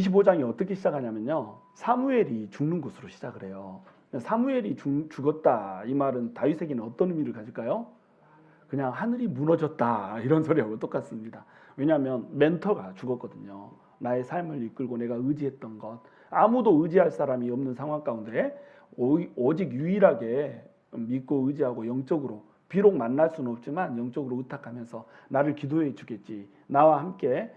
25장이 어떻게 시작하냐면요. 사무엘이 죽는 것으로 시작을 해요. 사무엘이 죽었다 이 말은 다윗에게는 어떤 의미를 가질까요? 그냥 하늘이 무너졌다 이런 소리하고 똑같습니다. 왜냐하면 멘토가 죽었거든요. 나의 삶을 이끌고 내가 의지했던 것, 아무도 의지할 사람이 없는 상황 가운데 오직 유일하게 믿고 의지하고 영적으로, 비록 만날 수는 없지만 영적으로 의탁하면서 나를 기도해 주겠지, 나와 함께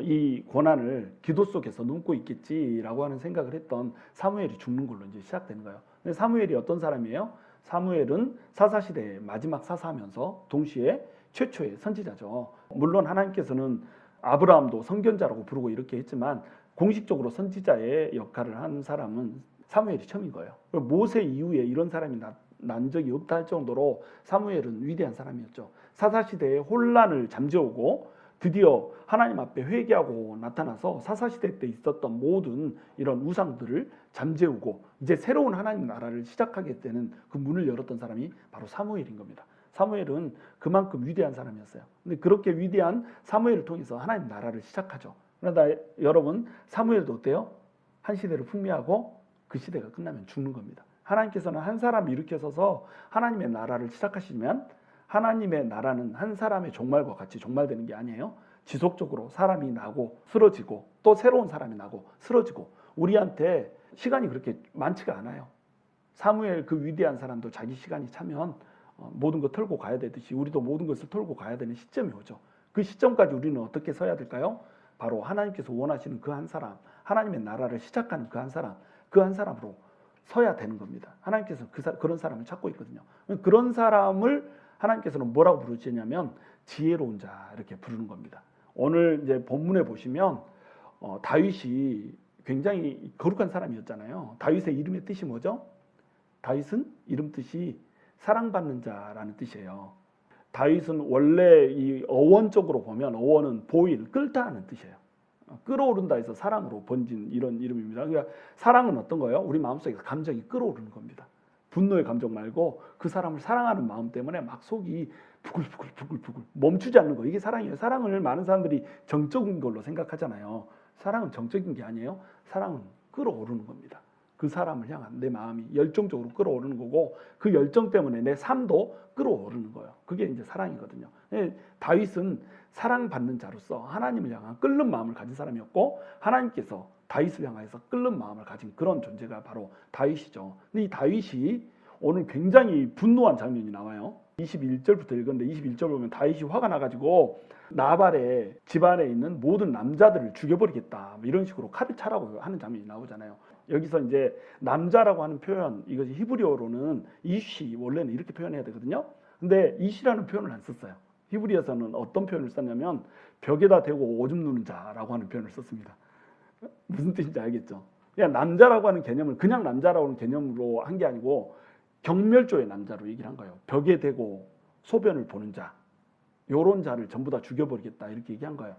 이 고난을 기도 속에서 넘고 있겠지라고 하는 생각을 했던 사무엘이 죽는 걸로 이제 시작되는 거예요. 근데 사무엘이 어떤 사람이에요? 사무엘은 사사시대의 마지막 사사하면서 동시에 최초의 선지자죠. 물론 하나님께서는 아브라함도 선견자라고 부르고 이렇게 했지만 공식적으로 선지자의 역할을 한 사람은 사무엘이 처음인 거예요. 모세 이후에 이런 사람이 난 적이 없다 할 정도로 사무엘은 위대한 사람이었죠. 사사시대의 혼란을 잠재우고 드디어 하나님 앞에 회개하고 나타나서 사사시대 때 있었던 모든 이런 우상들을 잠재우고 이제 새로운 하나님 나라를 시작하게 되는 그 문을 열었던 사람이 바로 사무엘인 겁니다. 사무엘은 그만큼 위대한 사람이었어요. 근데 그렇게 위대한 사무엘을 통해서 하나님 나라를 시작하죠. 그러나 여러분, 사무엘도 어때요? 한 시대를 풍미하고 그 시대가 끝나면 죽는 겁니다. 하나님께서는 한 사람 일으켜서서 하나님의 나라를 시작하시면 하나님의 나라는 한 사람의 종말과 같이 종말되는 게 아니에요. 지속적으로 사람이 나고 쓰러지고 또 새로운 사람이 나고 쓰러지고, 우리한테 시간이 그렇게 많지가 않아요. 사무엘 그 위대한 사람도 자기 시간이 차면 모든 거 털고 가야 되듯이 우리도 모든 것을 털고 가야 되는 시점이 오죠. 그 시점까지 우리는 어떻게 서야 될까요? 바로 하나님께서 원하시는 그 한 사람, 하나님의 나라를 시작하는 그 한 사람, 그 한 사람으로 서야 되는 겁니다. 하나님께서 그런 사람을 찾고 있거든요. 그런 사람을 하나님께서는 뭐라고 부르시냐면 지혜로운 자 이렇게 부르는 겁니다. 오늘 이제 본문에 보시면 다윗이 굉장히 거룩한 사람이었잖아요. 다윗의 이름의 뜻이 뭐죠? 다윗은 이름 뜻이 사랑받는 자라는 뜻이에요. 다윗은 원래 이 어원적으로 보면 어원은 보일, 끓다 하는 뜻이에요. 끓어오른다 해서 사랑으로 번진 이런 이름입니다. 그러니까 사랑은 어떤 거예요? 우리 마음속에서 감정이 끓어오르는 겁니다. 분노의 감정 말고 그 사람을 사랑하는 마음 때문에 막 속이 부글부글 멈추지 않는 거, 이게 사랑이에요. 사랑을 많은 사람들이 정적인 걸로 생각하잖아요. 사랑은 정적인 게 아니에요. 사랑은 끓어오르는 겁니다. 그 사람을 향한 내 마음이 열정적으로 끓어오르는 거고, 그 열정 때문에 내 삶도 끓어오르는 거예요. 그게 이제 사랑이거든요. 다윗은 사랑받는 자로서 하나님을 향한 끓는 마음을 가진 사람이었고, 하나님께서 다윗을 향해서 끓는 마음을 가진 그런 존재가 바로 다윗이죠. 근데 이 다윗이 오늘 굉장히 분노한 장면이 나와요. 21절부터 읽었는데 21절 보면 다윗이 화가 나가지고 나발의 집안에 있는 모든 남자들을 죽여버리겠다, 이런 식으로 칼을 차라고 하는 장면이 나오잖아요. 여기서 이제 남자라고 하는 표현, 이것이 히브리어로는 이시, 원래는 이렇게 표현해야 되거든요. 근데 이시라는 표현을 안 썼어요. 히브리어에서는 어떤 표현을 썼냐면 벽에다 대고 오줌 누는 자라고 하는 표현을 썼습니다. 무슨 뜻인지 알겠죠? 그냥 남자라고 하는 개념을 그냥 남자라고 하는 개념으로 한 게 아니고 경멸조의 남자로 얘기를 한 거예요. 벽에 대고 소변을 보는 자, 요런 자를 전부 다 죽여버리겠다 이렇게 얘기한 거예요.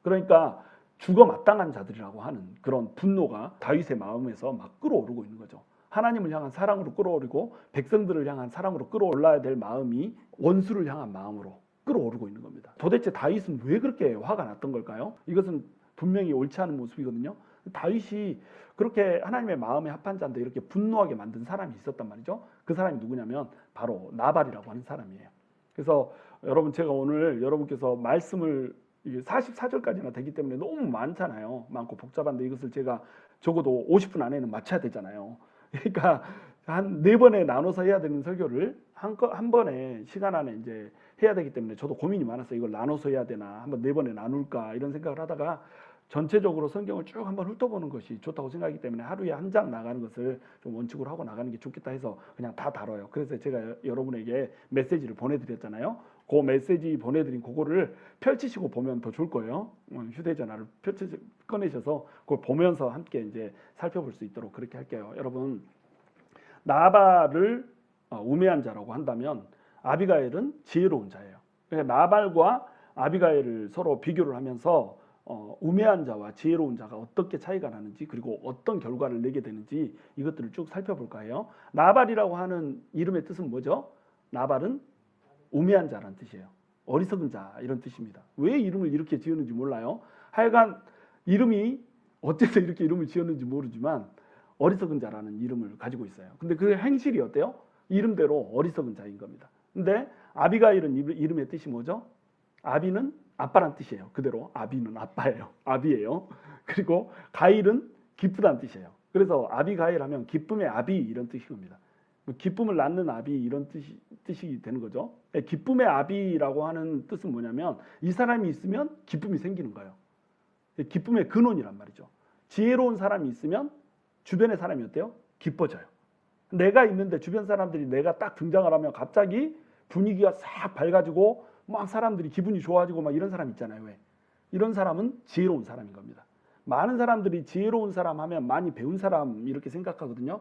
그러니까 죽어 마땅한 자들이라고 하는 그런 분노가 다윗의 마음에서 막 끓어오르고 있는 거죠. 하나님을 향한 사랑으로 끓어오르고 백성들을 향한 사랑으로 끓어올라야 될 마음이 원수를 향한 마음으로 끓어오르고 있는 겁니다. 도대체 다윗은 왜 그렇게 화가 났던 걸까요? 이것은 분명히 옳지 않은 모습이거든요. 다윗이 그렇게 하나님의 마음에 합한 자인데 이렇게 분노하게 만든 사람이 있었단 말이죠. 그 사람이 누구냐면 바로 나발이라고 하는 사람이에요. 그래서 여러분, 제가 오늘 여러분께서 말씀을 44절까지나 되기 때문에 너무 많잖아요. 많고 복잡한데 이것을 제가 적어도 50분 안에는 마쳐야 되잖아요. 그러니까 한 4번에 나눠서 해야 되는 설교를 한 번에 시간 안에 이제 해야 되기 때문에 저도 고민이 많았어요. 이걸 나눠서 해야 되나, 한번 4번에 나눌까 이런 생각을 하다가 전체적으로 성경을 쭉 한번 훑어보는 것이 좋다고 생각하기 때문에 하루에 한 장 나가는 것을 좀 원칙으로 하고 나가는 게 좋겠다 해서 그냥 다 다뤄요. 그래서 제가 여러분에게 메시지를 보내드렸잖아요. 그 메시지 보내드린 그거를 펼치시고 보면 더 좋을 거예요. 휴대전화를 꺼내셔서 그걸 보면서 함께 이제 살펴볼 수 있도록 그렇게 할게요. 여러분, 나발을 우매한 자라고 한다면 아비가일은 지혜로운 자예요. 그러니까 나발과 아비가일을 서로 비교를 하면서 우매한 자와 지혜로운 자가 어떻게 차이가 나는지, 그리고 어떤 결과를 내게 되는지 이것들을 쭉 살펴볼까 해요. 나발이라고 하는 이름의 뜻은 뭐죠? 나발은 우매한 자라는 뜻이에요. 어리석은 자 이런 뜻입니다. 왜 이름을 이렇게 지었는지 몰라요. 하여간 이름이 어째서 이렇게 이름을 지었는지 모르지만 어리석은 자라는 이름을 가지고 있어요. 근데 그 행실이 어때요? 이름대로 어리석은 자인 겁니다. 근데 아비가일은 이름의 뜻이 뭐죠? 아비는 아빠란 뜻이에요. 그대로 아비는 아빠예요. 아비예요. 그리고 가일은 기쁘다는 뜻이에요. 그래서 아비가일 하면 기쁨의 아비 이런 뜻인 겁니다. 기쁨을 낳는 아비 이런 뜻이 되는 거죠. 기쁨의 아비라고 하는 뜻은 뭐냐면 이 사람이 있으면 기쁨이 생기는 거예요. 기쁨의 근원이란 말이죠. 지혜로운 사람이 있으면 주변의 사람이 어때요? 기뻐져요. 내가 있는데 주변 사람들이 내가 딱 등장을 하면 갑자기 분위기가 싹 밝아지고 막 사람들이 기분이 좋아지고 막 이런 사람 있잖아요. 왜? 이런 사람은 지혜로운 사람인 겁니다. 많은 사람들이 지혜로운 사람 하면 많이 배운 사람 이렇게 생각하거든요.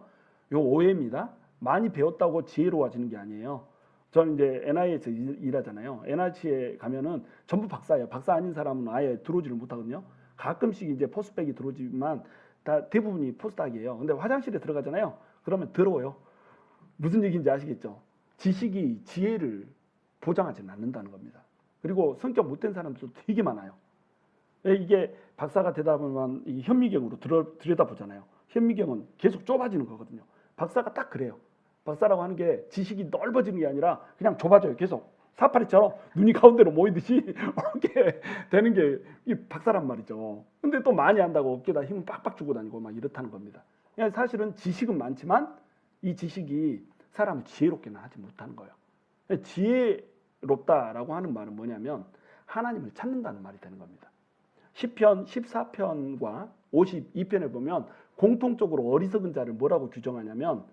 요 오해입니다. 많이 배웠다고 지혜로워지는 게 아니에요. 저는 이제 NIH에서 일하잖아요. NIH에 가면은 전부 박사예요. 박사 아닌 사람은 아예 들어오지를 못하거든요. 가끔씩 이제 포스백이 들어오지만 다 대부분이 포스닥이에요. 근데 화장실에 들어가잖아요. 그러면 더러워요. 무슨 얘기인지 아시겠죠? 지식이 지혜를 보장하지는 않는다는 겁니다. 그리고 성격 못된 사람들도 되게 많아요. 이게 박사가 되다 보면 이 현미경으로 들여다보잖아요. 현미경은 계속 좁아지는 거거든요. 박사가 딱 그래요. 박사라고 하는 게 지식이 넓어지는 게 아니라 그냥 좁아져요. 계속 사파리처럼 눈이 가운데로 모이듯이 이렇게 되는 게 이 박사란 말이죠. 근데 또 많이 한다고 어깨에다 힘을 빡빡 주고 다니고 막 이렇다는 겁니다. 사실은 지식은 많지만 이 지식이 사람을 지혜롭게는 하지 못하는 거예요. 지혜롭다라고 하는 말은 뭐냐면 하나님을 찾는다는 말이 되는 겁니다. 시편 14편과 52편에 보면 공통적으로 어리석은 자를 뭐라고 규정하냐면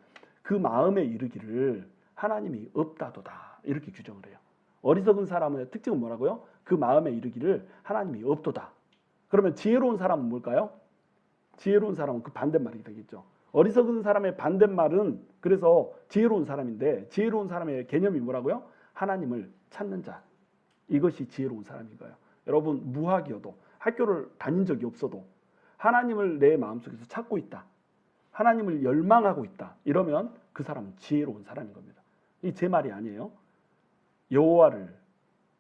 그 마음에 이르기를 하나님이 없다도다 이렇게 규정을 해요. 어리석은 사람의 특징은 뭐라고요? 그 마음에 이르기를 하나님이 없도다. 그러면 지혜로운 사람은 뭘까요? 지혜로운 사람은 그 반대말이 되겠죠. 어리석은 사람의 반대말은 그래서 지혜로운 사람인데 지혜로운 사람의 개념이 뭐라고요? 하나님을 찾는 자. 이것이 지혜로운 사람인 거예요. 여러분 무학이어도 학교를 다닌 적이 없어도 하나님을 내 마음속에서 찾고 있다. 하나님을 열망하고 있다. 이러면 그 사람은 지혜로운 사람인 겁니다. 이 제 말이 아니에요. 여호와를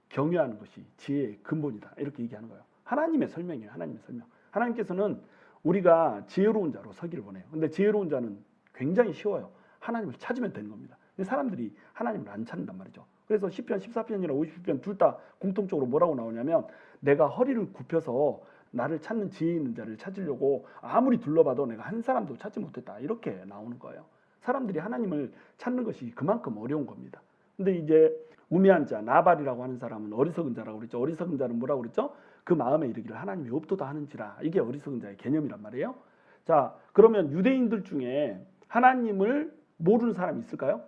경외하는 것이 지혜의 근본이다. 이렇게 얘기하는 거예요. 하나님의 설명이에요. 하나님의 설명. 하나님께서는 우리가 지혜로운 자로 서기를 원해요. 근데 지혜로운 자는 굉장히 쉬워요. 하나님을 찾으면 되는 겁니다. 근데 사람들이 하나님을 안 찾는단 말이죠. 그래서 시편 14편이나 50편 둘 다 공통적으로 뭐라고 나오냐면 내가 허리를 굽혀서 나를 찾는 지혜 있는 자를 찾으려고 아무리 둘러봐도 내가 한 사람도 찾지 못했다. 이렇게 나오는 거예요. 사람들이 하나님을 찾는 것이 그만큼 어려운 겁니다. 근데 이제 우매한 자, 나발이라고 하는 사람은 어리석은 자라고 그랬죠. 어리석은 자는 뭐라고 그랬죠? 그 마음에 이르기를 하나님이 없도다 하는지라. 이게 어리석은 자의 개념이란 말이에요. 자, 그러면 유대인들 중에 하나님을 모르는 사람이 있을까요?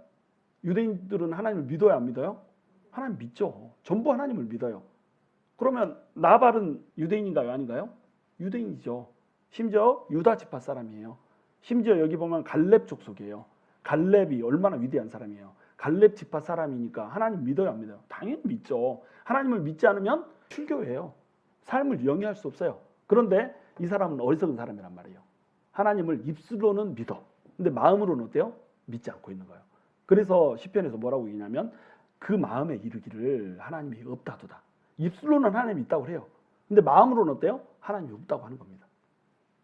유대인들은 하나님을 믿어요, 안 믿어요? 하나님 믿죠. 전부 하나님을 믿어요. 그러면 나발은 유대인인가요, 아닌가요? 유대인이죠. 심지어 유다 지파 사람이에요. 심지어 여기 보면 갈렙 족속이에요. 갈렙이 얼마나 위대한 사람이에요. 갈렙 지파 사람이니까 하나님 믿어요, 안 믿어요? 당연히 믿죠. 하나님을 믿지 않으면 출교해요. 삶을 영위할 수 없어요. 그런데 이 사람은 어리석은 사람이란 말이에요. 하나님을 입술로는 믿어. 근데 마음으로는 어때요? 믿지 않고 있는 거예요. 그래서 시편에서 뭐라고 얘기냐면 그 마음에 이르기를 하나님이 없다도다. 입술로는 하나님이 있다고 해요. 근데 마음으로는 어때요? 하나님이 없다고 하는 겁니다.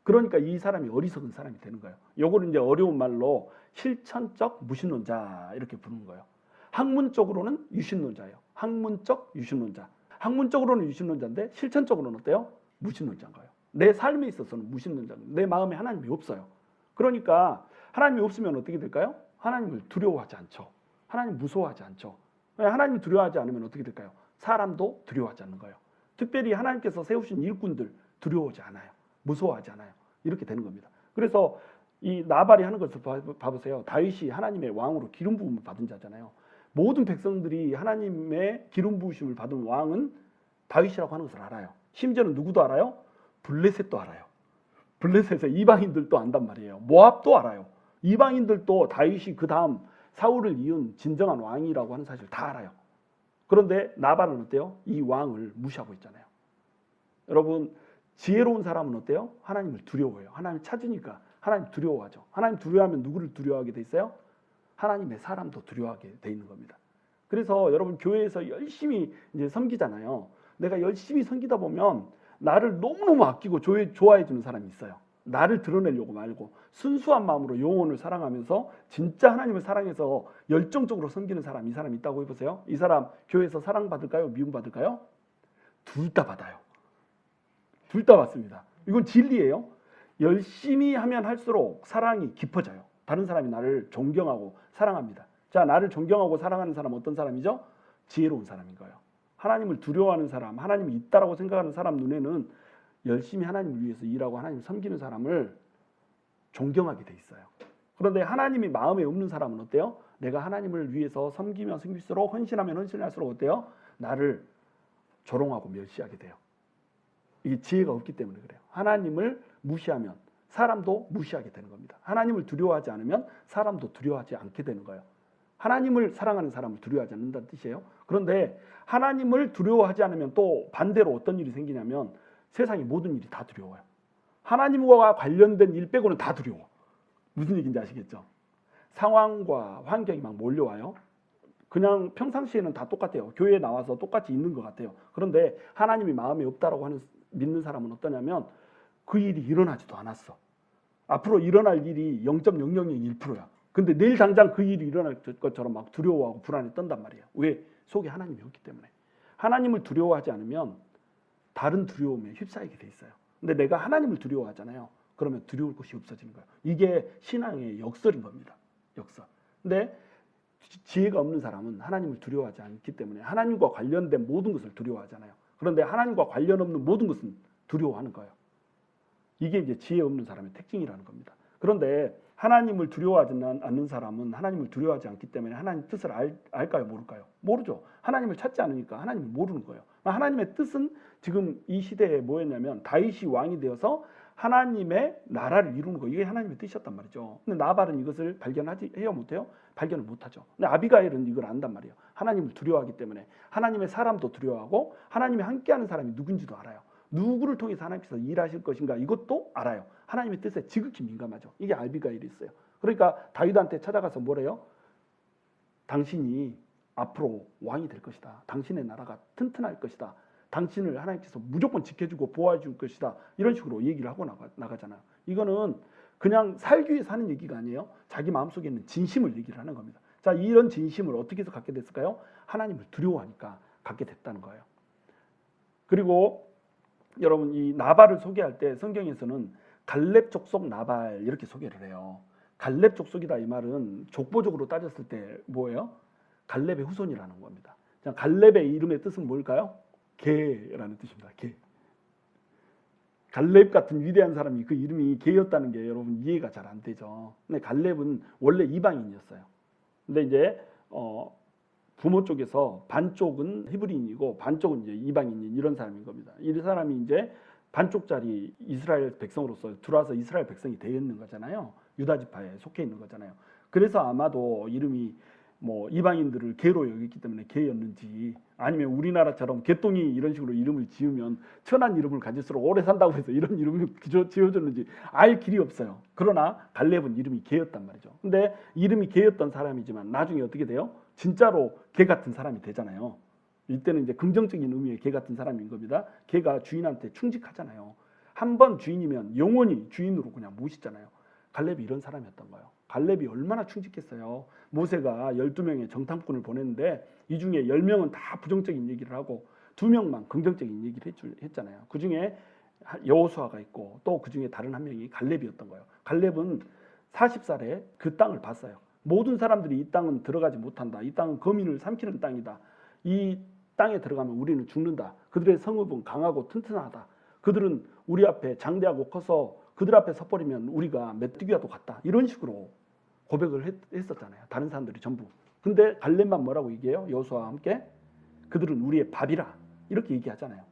그러니까 이 사람이 어리석은 사람이 되는 거예요. 요거를 이제 어려운 말로 실천적 무신론자 이렇게 부르는 거예요. 학문적으로는 유신론자예요. 학문적 유신론자. 학문적으로는 유신론자인데 실천적으로는 어때요? 무신론자인 거예요. 내 삶에 있어서는 무신론자입니다. 내 마음에 하나님이 없어요. 그러니까 하나님이 없으면 어떻게 될까요? 하나님을 두려워하지 않죠. 하나님 무서워하지 않죠. 하나님을 두려워하지 않으면 어떻게 될까요? 사람도 두려워하지 않는 거예요. 특별히 하나님께서 세우신 일꾼들 두려워하지 않아요. 무서워하지 않아요. 이렇게 되는 겁니다. 그래서 이 나발이 하는 것을 봐보세요. 다윗이 하나님의 왕으로 기름 부음을 받은 자잖아요. 모든 백성들이 하나님의 기름 부으심을 받은 왕은 다윗이라고 하는 것을 알아요. 심지어는 누구도 알아요? 블레셋도 알아요. 블레셋의 이방인들도 안단 말이에요. 모압도 알아요. 이방인들도 다윗이 그 다음 사울을 이은 진정한 왕이라고 하는 사실을 다 알아요. 그런데 나발은 어때요? 이 왕을 무시하고 있잖아요. 여러분 지혜로운 사람은 어때요? 하나님을 두려워해요. 하나님을 찾으니까 하나님 두려워하죠. 하나님 두려워하면 누구를 두려워하게 돼 있어요? 하나님의 사람도 두려워하게 돼 있는 겁니다. 그래서 여러분 교회에서 열심히 이제 섬기잖아요. 내가 열심히 섬기다 보면 나를 너무너무 아끼고 좋아해 주는 사람이 있어요. 나를 드러내려고 말고 순수한 마음으로 영혼을 사랑하면서 진짜 하나님을 사랑해서 열정적으로 섬기는 사람, 이 사람이 있다고 해보세요. 이 사람 교회에서 사랑받을까요? 미움받을까요? 둘 다 받아요. 둘 다 받습니다. 이건 진리예요. 열심히 하면 할수록 사랑이 깊어져요. 다른 사람이 나를 존경하고 사랑합니다. 자, 나를 존경하고 사랑하는 사람 어떤 사람이죠? 지혜로운 사람인 거예요. 하나님을 두려워하는 사람, 하나님이 있다라고 생각하는 사람 눈에는 열심히 하나님을 위해서 일하고 하나님을 섬기는 사람을 존경하게 돼 있어요. 그런데 하나님이 마음에 없는 사람은 어때요? 내가 하나님을 위해서 섬기면 섬길수록 헌신하면 헌신할수록 어때요? 나를 조롱하고 멸시하게 돼요. 이게 지혜가 없기 때문에 그래요. 하나님을 무시하면 사람도 무시하게 되는 겁니다. 하나님을 두려워하지 않으면 사람도 두려워하지 않게 되는 거예요. 하나님을 사랑하는 사람을 두려워하지 않는다는 뜻이에요. 그런데 하나님을 두려워하지 않으면 또 반대로 어떤 일이 생기냐면 세상의 모든 일이 다 두려워요. 하나님과 관련된 일 빼고는 다 두려워. 무슨 얘기인지 아시겠죠? 상황과 환경이 막 몰려와요. 그냥 평상시에는 다 똑같아요. 교회에 나와서 똑같이 있는 것 같아요. 그런데 하나님이 마음에 없다라고 믿는 사람은 어떠냐면 그 일이 일어나지도 않았어. 앞으로 일어날 일이 0.001%야. 근데 내일 당장 그 일이 일어날 것처럼 막 두려워하고 불안에 떤단 말이에요. 왜? 속에 하나님이 없기 때문에. 하나님을 두려워하지 않으면 다른 두려움에 휩싸이게 돼 있어요. 근데 내가 하나님을 두려워하잖아요. 그러면 두려울 것이 없어지는 거예요. 이게 신앙의 역설인 겁니다. 역설. 근데 지혜가 없는 사람은 하나님을 두려워하지 않기 때문에 하나님과 관련된 모든 것을 두려워하잖아요. 그런데 하나님과 관련 없는 모든 것은 두려워하는 거예요. 이게 이제 지혜 없는 사람의 특징이라는 겁니다. 그런데 하나님을 두려워하지 않는 사람은 하나님을 두려워하지 않기 때문에 하나님 뜻을 알까요? 모를까요? 모르죠. 하나님을 찾지 않으니까 하나님을 모르는 거예요. 하나님의 뜻은 지금 이 시대에 뭐였냐면 다윗이 왕이 되어서 하나님의 나라를 이루는 거, 이게 하나님의 뜻이었단 말이죠. 근데 나발은 이것을 해요 못해요? 발견을 못하죠. 근데 아비가일은 이걸 안단 말이에요. 하나님을 두려워하기 때문에 하나님의 사람도 두려워하고 하나님이 함께하는 사람이 누군지도 알아요. 누구를 통해서 하나님께서 일하실 것인가 이것도 알아요. 하나님의 뜻에 지극히 민감하죠. 이게 아비가일이 있어요. 그러니까 다윗한테 찾아가서 뭐래요? 당신이 앞으로 왕이 될 것이다. 당신의 나라가 튼튼할 것이다. 당신을 하나님께서 무조건 지켜주고 보호해 줄 것이다. 이런 식으로 얘기를 하고 나가잖아요. 이거는 그냥 살기 위해서 하는 얘기가 아니에요. 자기 마음속에 있는 진심을 얘기를 하는 겁니다. 자, 이런 진심을 어떻게 해서 갖게 됐을까요? 하나님을 두려워하니까 갖게 됐다는 거예요. 그리고 여러분, 이 나발을 소개할 때 성경에서는 갈렙 족속 나발 이렇게 소개를 해요. 갈렙 족속이다 이 말은 족보적으로 따졌을 때 뭐예요? 갈렙의 후손이라는 겁니다. 자, 갈렙의 이름의 뜻은 뭘까요? 개라는 뜻입니다. 개. 갈렙 같은 위대한 사람이 그 이름이 개였다는 게 여러분 이해가 잘 안 되죠. 근데 갈렙은 원래 이방인이었어요. 근데 이제 부모 쪽에서 반쪽은 히브리인이고 반쪽은 이제 이방인인 이런 사람인 겁니다. 이 사람이 이제 반쪽짜리 이스라엘 백성으로서 들어와서 이스라엘 백성이 되어 있는 거잖아요. 유다 지파에 속해 있는 거잖아요. 그래서 아마도 이름이 뭐 이방인들을 개로 여겼기 때문에 개였는지, 아니면 우리나라처럼 개똥이 이런 식으로 이름을 지으면 천한 이름을 가질수록 오래 산다고 해서 이런 이름을 지어줬는지 알 길이 없어요. 그러나 갈렙은 이름이 개였단 말이죠. 근데 이름이 개였던 사람이지만 나중에 어떻게 돼요? 진짜로 개 같은 사람이 되잖아요. 이때는 이제 긍정적인 의미의 개 같은 사람인 겁니다. 개가 주인한테 충직하잖아요. 한 번 주인이면 영원히 주인으로 그냥 모시잖아요. 갈렙이 이런 사람이었던 거예요. 갈렙이 얼마나 충직했어요. 모세가 12명의 정탐꾼을 보냈는데 이 중에 10명은 다 부정적인 얘기를 하고 2명만 긍정적인 얘기를 했잖아요. 그 중에 여호수아가 있고 또 그 중에 다른 한 명이 갈렙이었던 거예요. 갈렙은 40살에 그 땅을 봤어요. 모든 사람들이 이 땅은 들어가지 못한다. 이 땅은 거민을 삼키는 땅이다. 이 땅에 들어가면 우리는 죽는다. 그들의 성읍은 강하고 튼튼하다. 그들은 우리 앞에 장대하고 커서 그들 앞에 서버리면 우리가 메뚜기와도 같다. 이런 식으로 고백을 했었잖아요. 다른 사람들이 전부. 근데 갈렙만 뭐라고 얘기해요? 여호수아와 함께 그들은 우리의 밥이라 이렇게 얘기하잖아요.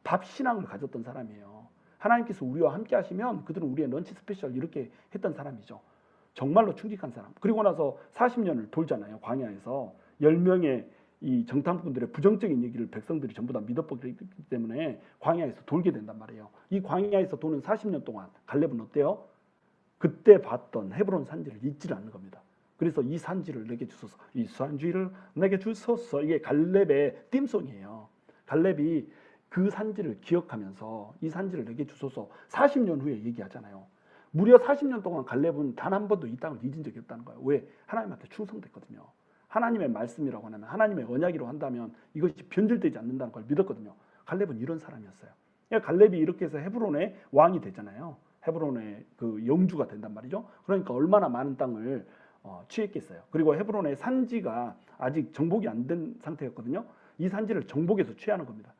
밥 신앙을 가졌던 사람이에요. 하나님께서 우리와 함께 하시면 그들은 우리의 런치 스페셜 이렇게 했던 사람이죠. 정말로 충직한 사람. 그리고 나서 40년을 돌잖아요. 광야에서 10명의 이 정탐꾼들의 부정적인 얘기를 백성들이 전부 다 믿어보기 때문에 광야에서 돌게 된단 말이에요. 이 광야에서 도는 40년 동안 갈렙은 어때요? 그때 봤던 헤브론 산지를 잊지 않는 겁니다. 그래서 이 산지를 내게 주소서, 이 산지를 내게 주소서, 이게 갈렙의 띠송이에요. 갈렙이 그 산지를 기억하면서 이 산지를 내게 주소서 40년 후에 얘기하잖아요. 무려 40년 동안 갈렙은 단 한 번도 이 땅을 잊은 적이 없다는 거예요. 왜? 하나님한테 충성됐거든요. 하나님의 말씀이라고 하면, 하나님의 언약이라고 한다면 이것이 변질되지 않는다는 걸 믿었거든요. 갈렙은 이런 사람이었어요. 그러니까 갈렙이 이렇게 해서 헤브론의 왕이 되잖아요. 헤브론의 그 영주가 된단 말이죠. 그러니까 얼마나 많은 땅을 취했겠어요. 그리고 헤브론의 산지가 아직 정복이 안 된 상태였거든요. 이 산지를 정복해서 취하는 겁니다.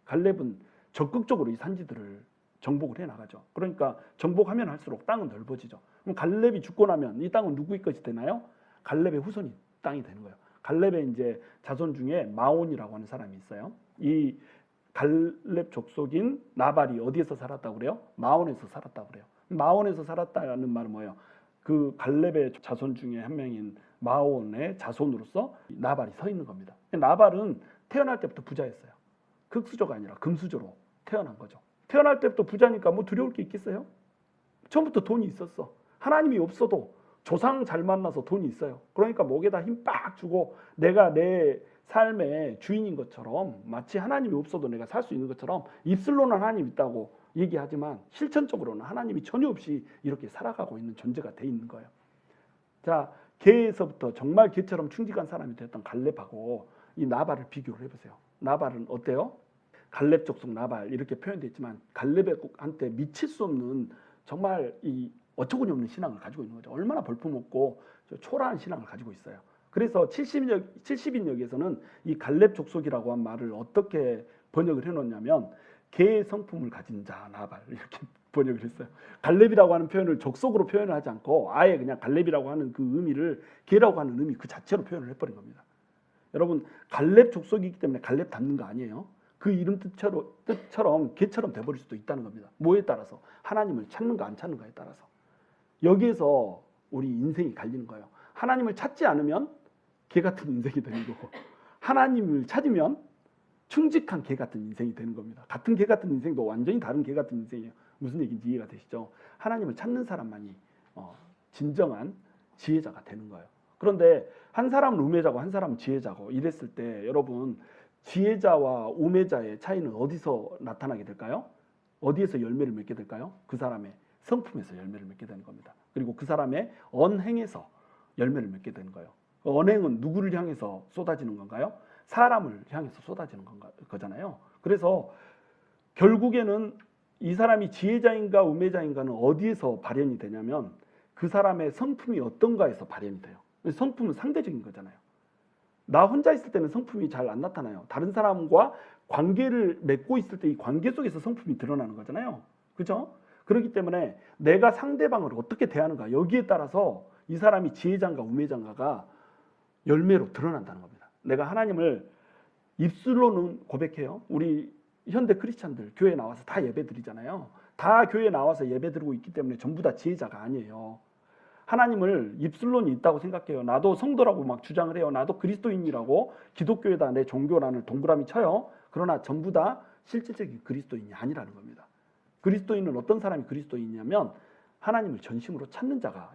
갈렙은 적극적으로 이 산지들을 정복을 해 나가죠. 그러니까 정복하면 할수록 땅은 넓어지죠. 그럼 갈렙이 죽고 나면 이 땅은 누구의 것이 되나요? 갈렙의 후손이 땅이 되는 거예요. 갈렙의 이제 자손 중에 마온이라고 하는 사람이 있어요. 이 갈렙 족속인 나발이 어디에서 살았다고 그래요? 마온에서 살았다고 그래요. 마온에서 살았다는 말은 뭐예요? 그 갈렙의 자손 중에 한 명인 마온의 자손으로서 나발이 서 있는 겁니다. 나발은 태어날 때부터 부자였어요. 극수저가 아니라 금수저로 태어난 거죠. 태어날 때부터 부자니까 뭐 두려울 게 있겠어요? 처음부터 돈이 있었어. 하나님이 없어도 조상 잘 만나서 돈이 있어요. 그러니까 목에다 힘 빡 주고 내가 내 삶의 주인인 것처럼, 마치 하나님이 없어도 내가 살 수 있는 것처럼 입술로는 하나님 있다고 얘기하지만 실천적으로는 하나님이 전혀 없이 이렇게 살아가고 있는 존재가 돼 있는 거예요. 자, 개에서부터 정말 개처럼 충직한 사람이 됐던 갈렙하고 이 나발을 비교를 해보세요. 나발은 어때요? 갈렙 족속 나발 이렇게 표현되어 있지만 갈렙한테 미칠 수 없는 정말 이 어처구니 없는 신앙을 가지고 있는 거죠. 얼마나 볼품없고 초라한 신앙을 가지고 있어요. 그래서 70인역에서는 이 갈렙 족속이라고 한 말을 어떻게 번역을 해놓냐면 개의 성품을 가진 자 나발 이렇게 번역을 했어요. 갈렙이라고 하는 표현을 족속으로 표현을 하지 않고 아예 그냥 갈렙이라고 하는 그 의미를 개라고 하는 의미 그 자체로 표현을 해버린 겁니다. 여러분 갈렙 족속이기 때문에 갈렙 닮는 거 아니에요. 그 이름 뜻처럼 개처럼 돼버릴 수도 있다는 겁니다. 뭐에 따라서? 하나님을 찾는가 안 찾는가에 따라서. 여기에서 우리 인생이 갈리는 거예요. 하나님을 찾지 않으면 개 같은 인생이 되는 거고 하나님을 찾으면 충직한 개 같은 인생이 되는 겁니다. 같은 개 같은 인생도 완전히 다른 개 같은 인생이에요. 무슨 얘기인지 이해가 되시죠? 하나님을 찾는 사람만이 진정한 지혜자가 되는 거예요. 그런데 한 사람은 우매자고 한 사람은 지혜자고 이랬을 때 여러분 지혜자와 우매자의 차이는 어디서 나타나게 될까요? 어디에서 열매를 맺게 될까요? 그 사람의 성품에서 열매를 맺게 되는 겁니다. 그리고 그 사람의 언행에서 열매를 맺게 되는 거예요. 언행은 누구를 향해서 쏟아지는 건가요? 사람을 향해서 쏟아지는 거잖아요. 그래서 결국에는 이 사람이 지혜자인가 우매자인가는 어디에서 발현이 되냐면 그 사람의 성품이 어떤가에서 발현이 돼요. 성품은 상대적인 거잖아요. 나 혼자 있을 때는 성품이 잘 안 나타나요. 다른 사람과 관계를 맺고 있을 때 이 관계 속에서 성품이 드러나는 거잖아요. 그죠? 그렇기 때문에 내가 상대방을 어떻게 대하는가 여기에 따라서 이 사람이 지혜자인가 우매자인가가 열매로 드러난다는 겁니다. 내가 하나님을 입술로는 고백해요. 우리 현대 크리스찬들 교회에 나와서 다 예배 드리잖아요. 다 교회에 나와서 예배 드리고 있기 때문에 전부 다 지혜자가 아니에요. 하나님을 입술로는 있다고 생각해요. 나도 성도라고 막 주장을 해요. 나도 그리스도인이라고 기독교에다 내 종교란을 동그라미 쳐요. 그러나 전부 다 실질적인 그리스도인이 아니라는 겁니다. 그리스도인은 어떤 사람이 그리스도인이냐면 하나님을 전심으로 찾는 자가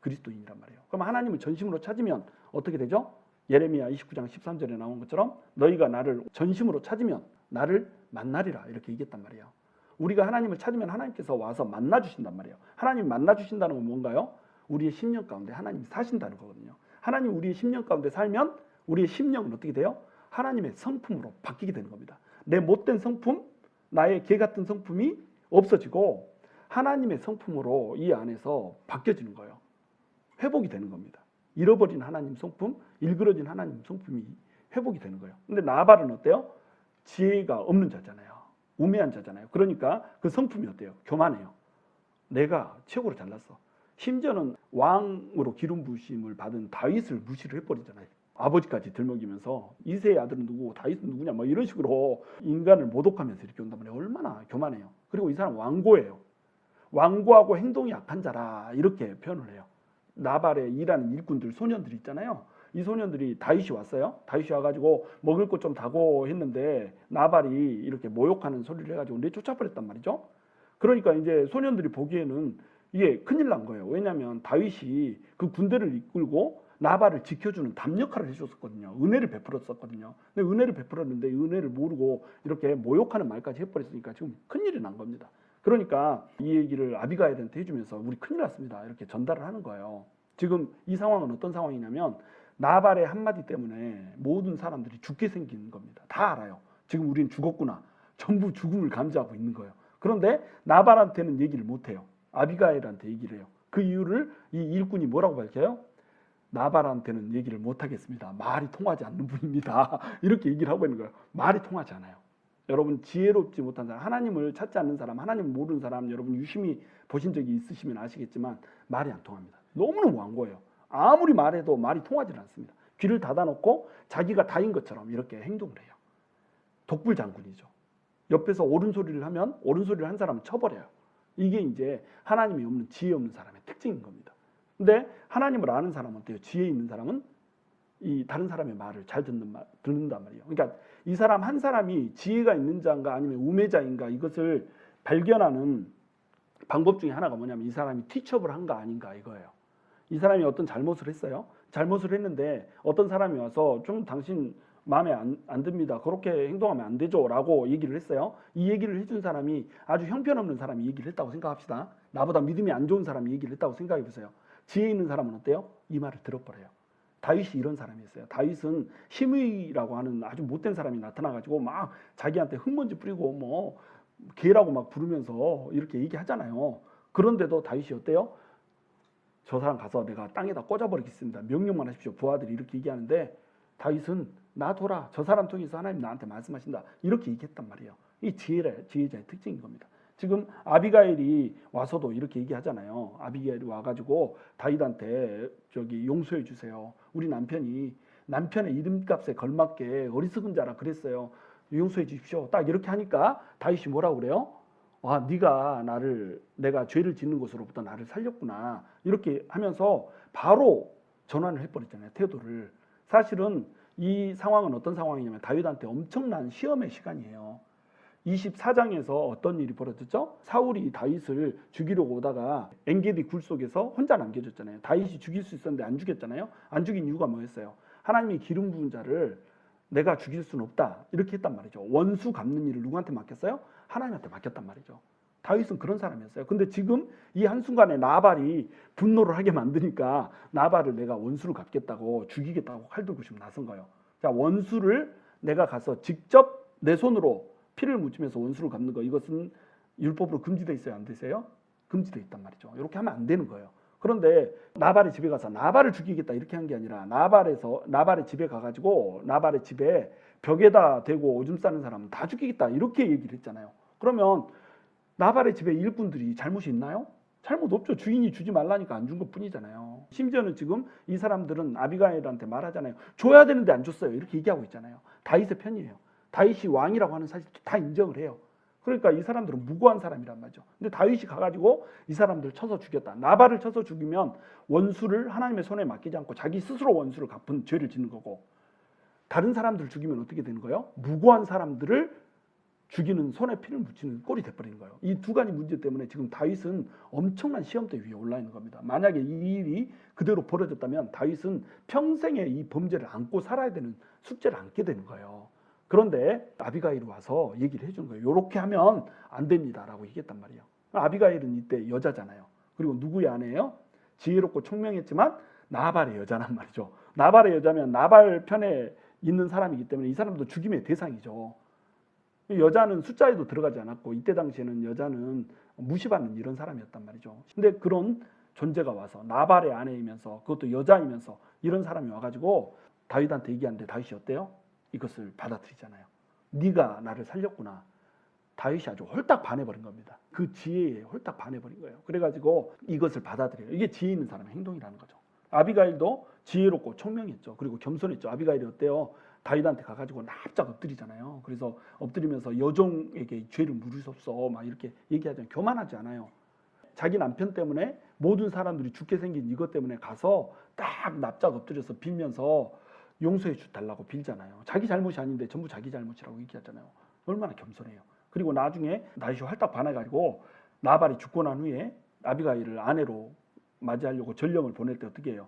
그리스도인이란 말이에요. 그럼 하나님을 전심으로 찾으면 어떻게 되죠? 예레미야 29장 13절에 나온 것처럼 너희가 나를 전심으로 찾으면 나를 만나리라 이렇게 얘기했단 말이에요. 우리가 하나님을 찾으면 하나님께서 와서 만나주신단 말이에요. 하나님 만나주신다는 건 뭔가요? 우리의 심령 가운데 하나님이 사신다는 거거든요. 하나님 우리의 심령 가운데 살면 우리의 심령은 어떻게 돼요? 하나님의 성품으로 바뀌게 되는 겁니다. 내 못된 성품, 나의 개 같은 성품이 없어지고 하나님의 성품으로 이 안에서 바뀌어지는 거예요. 회복이 되는 겁니다. 잃어버린 하나님 성품, 일그러진 하나님 성품이 회복이 되는 거예요. 근데 나발은 어때요? 지혜가 없는 자잖아요. 우매한 자잖아요. 그러니까 그 성품이 어때요? 교만해요. 내가 최고로 잘났어. 심지어는 왕으로 기름 부으심을 받은 다윗을 무시를 해버리잖아요. 아버지까지 들먹이면서 이새의 아들은 누구고 다윗은 누구냐 뭐 이런 식으로 인간을 모독하면서 이렇게 온단 말이에요. 얼마나 교만해요. 그리고 이 사람 왕고예요. 왕고하고 행동이 약한 자라 이렇게 표현을 해요. 나발에 일하는 일꾼들 소년들이 있잖아요. 이 소년들이 다윗이 왔어요. 다윗이 와가지고 먹을 것 좀 다고 했는데 나발이 이렇게 모욕하는 소리를 해가지고 내쫓아버렸단 말이죠. 그러니까 이제 소년들이 보기에는 이게 큰일 난 거예요. 왜냐하면 다윗이 그 군대를 이끌고 나발을 지켜주는 담 역할을 해줬었거든요. 은혜를 베풀었었거든요. 근데 은혜를 베풀었는데 은혜를 모르고 이렇게 모욕하는 말까지 해버렸으니까 지금 큰일이 난 겁니다. 그러니까 이 얘기를 아비가일한테 해주면서 우리 큰일 났습니다. 이렇게 전달을 하는 거예요. 지금 이 상황은 어떤 상황이냐면 나발의 한마디 때문에 모든 사람들이 죽게 생긴 겁니다. 다 알아요. 지금 우리는 죽었구나. 전부 죽음을 감지하고 있는 거예요. 그런데 나발한테는 얘기를 못해요. 아비가일한테 얘기를 해요. 그 이유를 이 일꾼이 뭐라고 밝혀요? 나발한테는 얘기를 못하겠습니다. 말이 통하지 않는 분입니다. 이렇게 얘기를 하고 있는 거예요. 말이 통하지 않아요. 여러분 지혜롭지 못한 사람, 하나님을 찾지 않는 사람, 하나님을 모르는 사람 여러분 유심히 보신 적이 있으시면 아시겠지만 말이 안 통합니다. 너무너무 완고해요. 아무리 말해도 말이 통하지 않습니다. 귀를 닫아놓고 자기가 다인 것처럼 이렇게 행동을 해요. 독불장군이죠. 옆에서 옳은 소리를 하면 옳은 소리를 한 사람은 쳐버려요. 이게 이제 하나님이 없는 지혜 없는 사람의 특징인 겁니다. 근데 하나님을 아는 사람은 어때요? 지혜 있는 사람은 이 다른 사람의 말을 잘 듣는단 말이에요. 그러니까 이 사람 한 사람이 지혜가 있는 자인가 아니면 우매자인가 이것을 발견하는 방법 중에 하나가 뭐냐면 이 사람이 티처블 한가 아닌가 이거예요. 이 사람이 어떤 잘못을 했어요. 잘못을 했는데 어떤 사람이 와서 좀 당신 마음에 안 듭니다. 그렇게 행동하면 안 되죠 라고 얘기를 했어요. 이 얘기를 해준 사람이 아주 형편없는 사람이 얘기를 했다고 생각합시다. 나보다 믿음이 안 좋은 사람이 얘기를 했다고 생각해 보세요. 지혜 있는 사람은 어때요? 이 말을 들어버려요. 다윗이 이런 사람이었어요. 다윗은 시므이라고 하는 아주 못된 사람이 나타나가지고 막 자기한테 흙먼지 뿌리고 뭐 개라고 막 부르면서 이렇게 얘기하잖아요. 그런데도 다윗이 어때요? 저 사람 가서 내가 땅에다 꽂아버리겠습니다. 명령만 하십시오. 부하들이 이렇게 얘기하는데 다윗은 놔둬라. 저 사람 통해서 하나님 나한테 말씀하신다. 이렇게 얘기했단 말이에요. 이 지혜자의 특징인 겁니다. 지금 아비가일이 와서도 이렇게 얘기하잖아요. 아비가일이 와가지고 다윗한테 저기 용서해 주세요. 우리 남편이 남편의 이름값에 걸맞게 어리석은 자라 그랬어요. 용서해 주십시오. 딱 이렇게 하니까 다윗이 뭐라고 그래요? 와, 네가 내가 죄를 짓는 것으로부터 나를 살렸구나. 이렇게 하면서 바로 전환을 해버렸잖아요. 태도를. 사실은 이 상황은 어떤 상황이냐면 다윗한테 엄청난 시험의 시간이에요. 24장에서 어떤 일이 벌어졌죠? 사울이 다윗을 죽이려고 오다가 엔게디 굴 속에서 혼자 남겨졌잖아요. 다윗이 죽일 수 있었는데 안 죽였잖아요. 안 죽인 이유가 뭐였어요? 하나님이 기름 부은 자를 내가 죽일 수는 없다. 이렇게 했단 말이죠. 원수 갚는 일을 누구한테 맡겼어요? 하나님한테 맡겼단 말이죠. 다윗은 그런 사람이었어요. 근데 지금 이 한순간에 나발이 분노를 하게 만드니까 나발을 내가 원수를 갚겠다고 죽이겠다고 칼 들고 지금 나선 거예요. 자, 원수를 내가 가서 직접 내 손으로 피를 묻히면서 원수를 갚는 거 이것은 율법으로 금지되어 있어요? 안 되세요? 금지되어 있단 말이죠. 이렇게 하면 안 되는 거예요. 그런데 나발의 집에 가서 나발을 죽이겠다 이렇게 한 게 아니라 나발의 집에 가가지고 나발의 집에 벽에다 대고 오줌 싸는 사람은 다 죽이겠다 이렇게 얘기를 했잖아요. 그러면 나발의 집에 일꾼들이 잘못이 있나요? 잘못 없죠. 주인이 주지 말라니까 안 준 것 뿐이잖아요. 심지어는 지금 이 사람들은 아비가일한테 말하잖아요. 줘야 되는데 안 줬어요. 이렇게 얘기하고 있잖아요. 다윗의 편이에요. 다윗이 왕이라고 하는 사실도 다 인정을 해요. 그러니까 이 사람들은 무고한 사람이란 말이죠. 근데 다윗이 가가지고 이 사람들 쳐서 죽였다. 나발을 쳐서 죽이면 원수를 하나님의 손에 맡기지 않고 자기 스스로 원수를 갚은 죄를 짓는 거고 다른 사람들을 죽이면 어떻게 되는 거예요? 무고한 사람들을 죽이는 손에 피를 묻히는 꼴이 돼버리는 거예요. 이 두 가지 문제 때문에 지금 다윗은 엄청난 시험대 위에 올라 있는 겁니다. 만약에 이 일이 그대로 벌어졌다면 다윗은 평생에 이 범죄를 안고 살아야 되는 숙제를 안게 되는 거예요. 그런데 아비가일이 와서 얘기를 해준 거예요. 이렇게 하면 안 됩니다라고 얘기했단 말이에요. 아비가일은 이때 여자잖아요. 그리고 누구의 아내예요? 지혜롭고 총명했지만 나발의 여자란 말이죠. 나발의 여자면 나발 편에 있는 사람이기 때문에 이 사람도 죽임의 대상이죠. 여자는 숫자에도 들어가지 않았고 이때 당시에는 여자는 무시받는 이런 사람이었단 말이죠. 근데 그런 존재가 와서 나발의 아내이면서 그것도 여자이면서 이런 사람이 와가지고 다윗한테 얘기하는데 다윗이 어때요? 이것을 받아들이잖아요. 네가 나를 살렸구나. 다윗이 아주 홀딱 반해버린 겁니다. 그 지혜에 홀딱 반해버린 거예요. 그래가지고 이것을 받아들여요. 이게 지혜 있는 사람의 행동이라는 거죠. 아비가일도 지혜롭고 총명했죠. 그리고 겸손했죠. 아비가일이 어때요? 다윗한테 가가지고 납작 엎드리잖아요. 그래서 엎드리면서 여종에게 죄를 물으셨어 막 이렇게 얘기하잖아요. 교만하지 않아요. 자기 남편 때문에 모든 사람들이 죽게 생긴 이것 때문에 가서 딱 납작 엎드려서 빌면서 용서해 달라고 빌잖아요. 자기 잘못이 아닌데 전부 자기 잘못이라고 얘기하잖아요. 얼마나 겸손해요. 그리고 나중에 다윗이 활딱 반해가지고 나발이 죽고 난 후에 아비가일을 아내로 맞이하려고 전령을 보낼 때 어떻게 해요?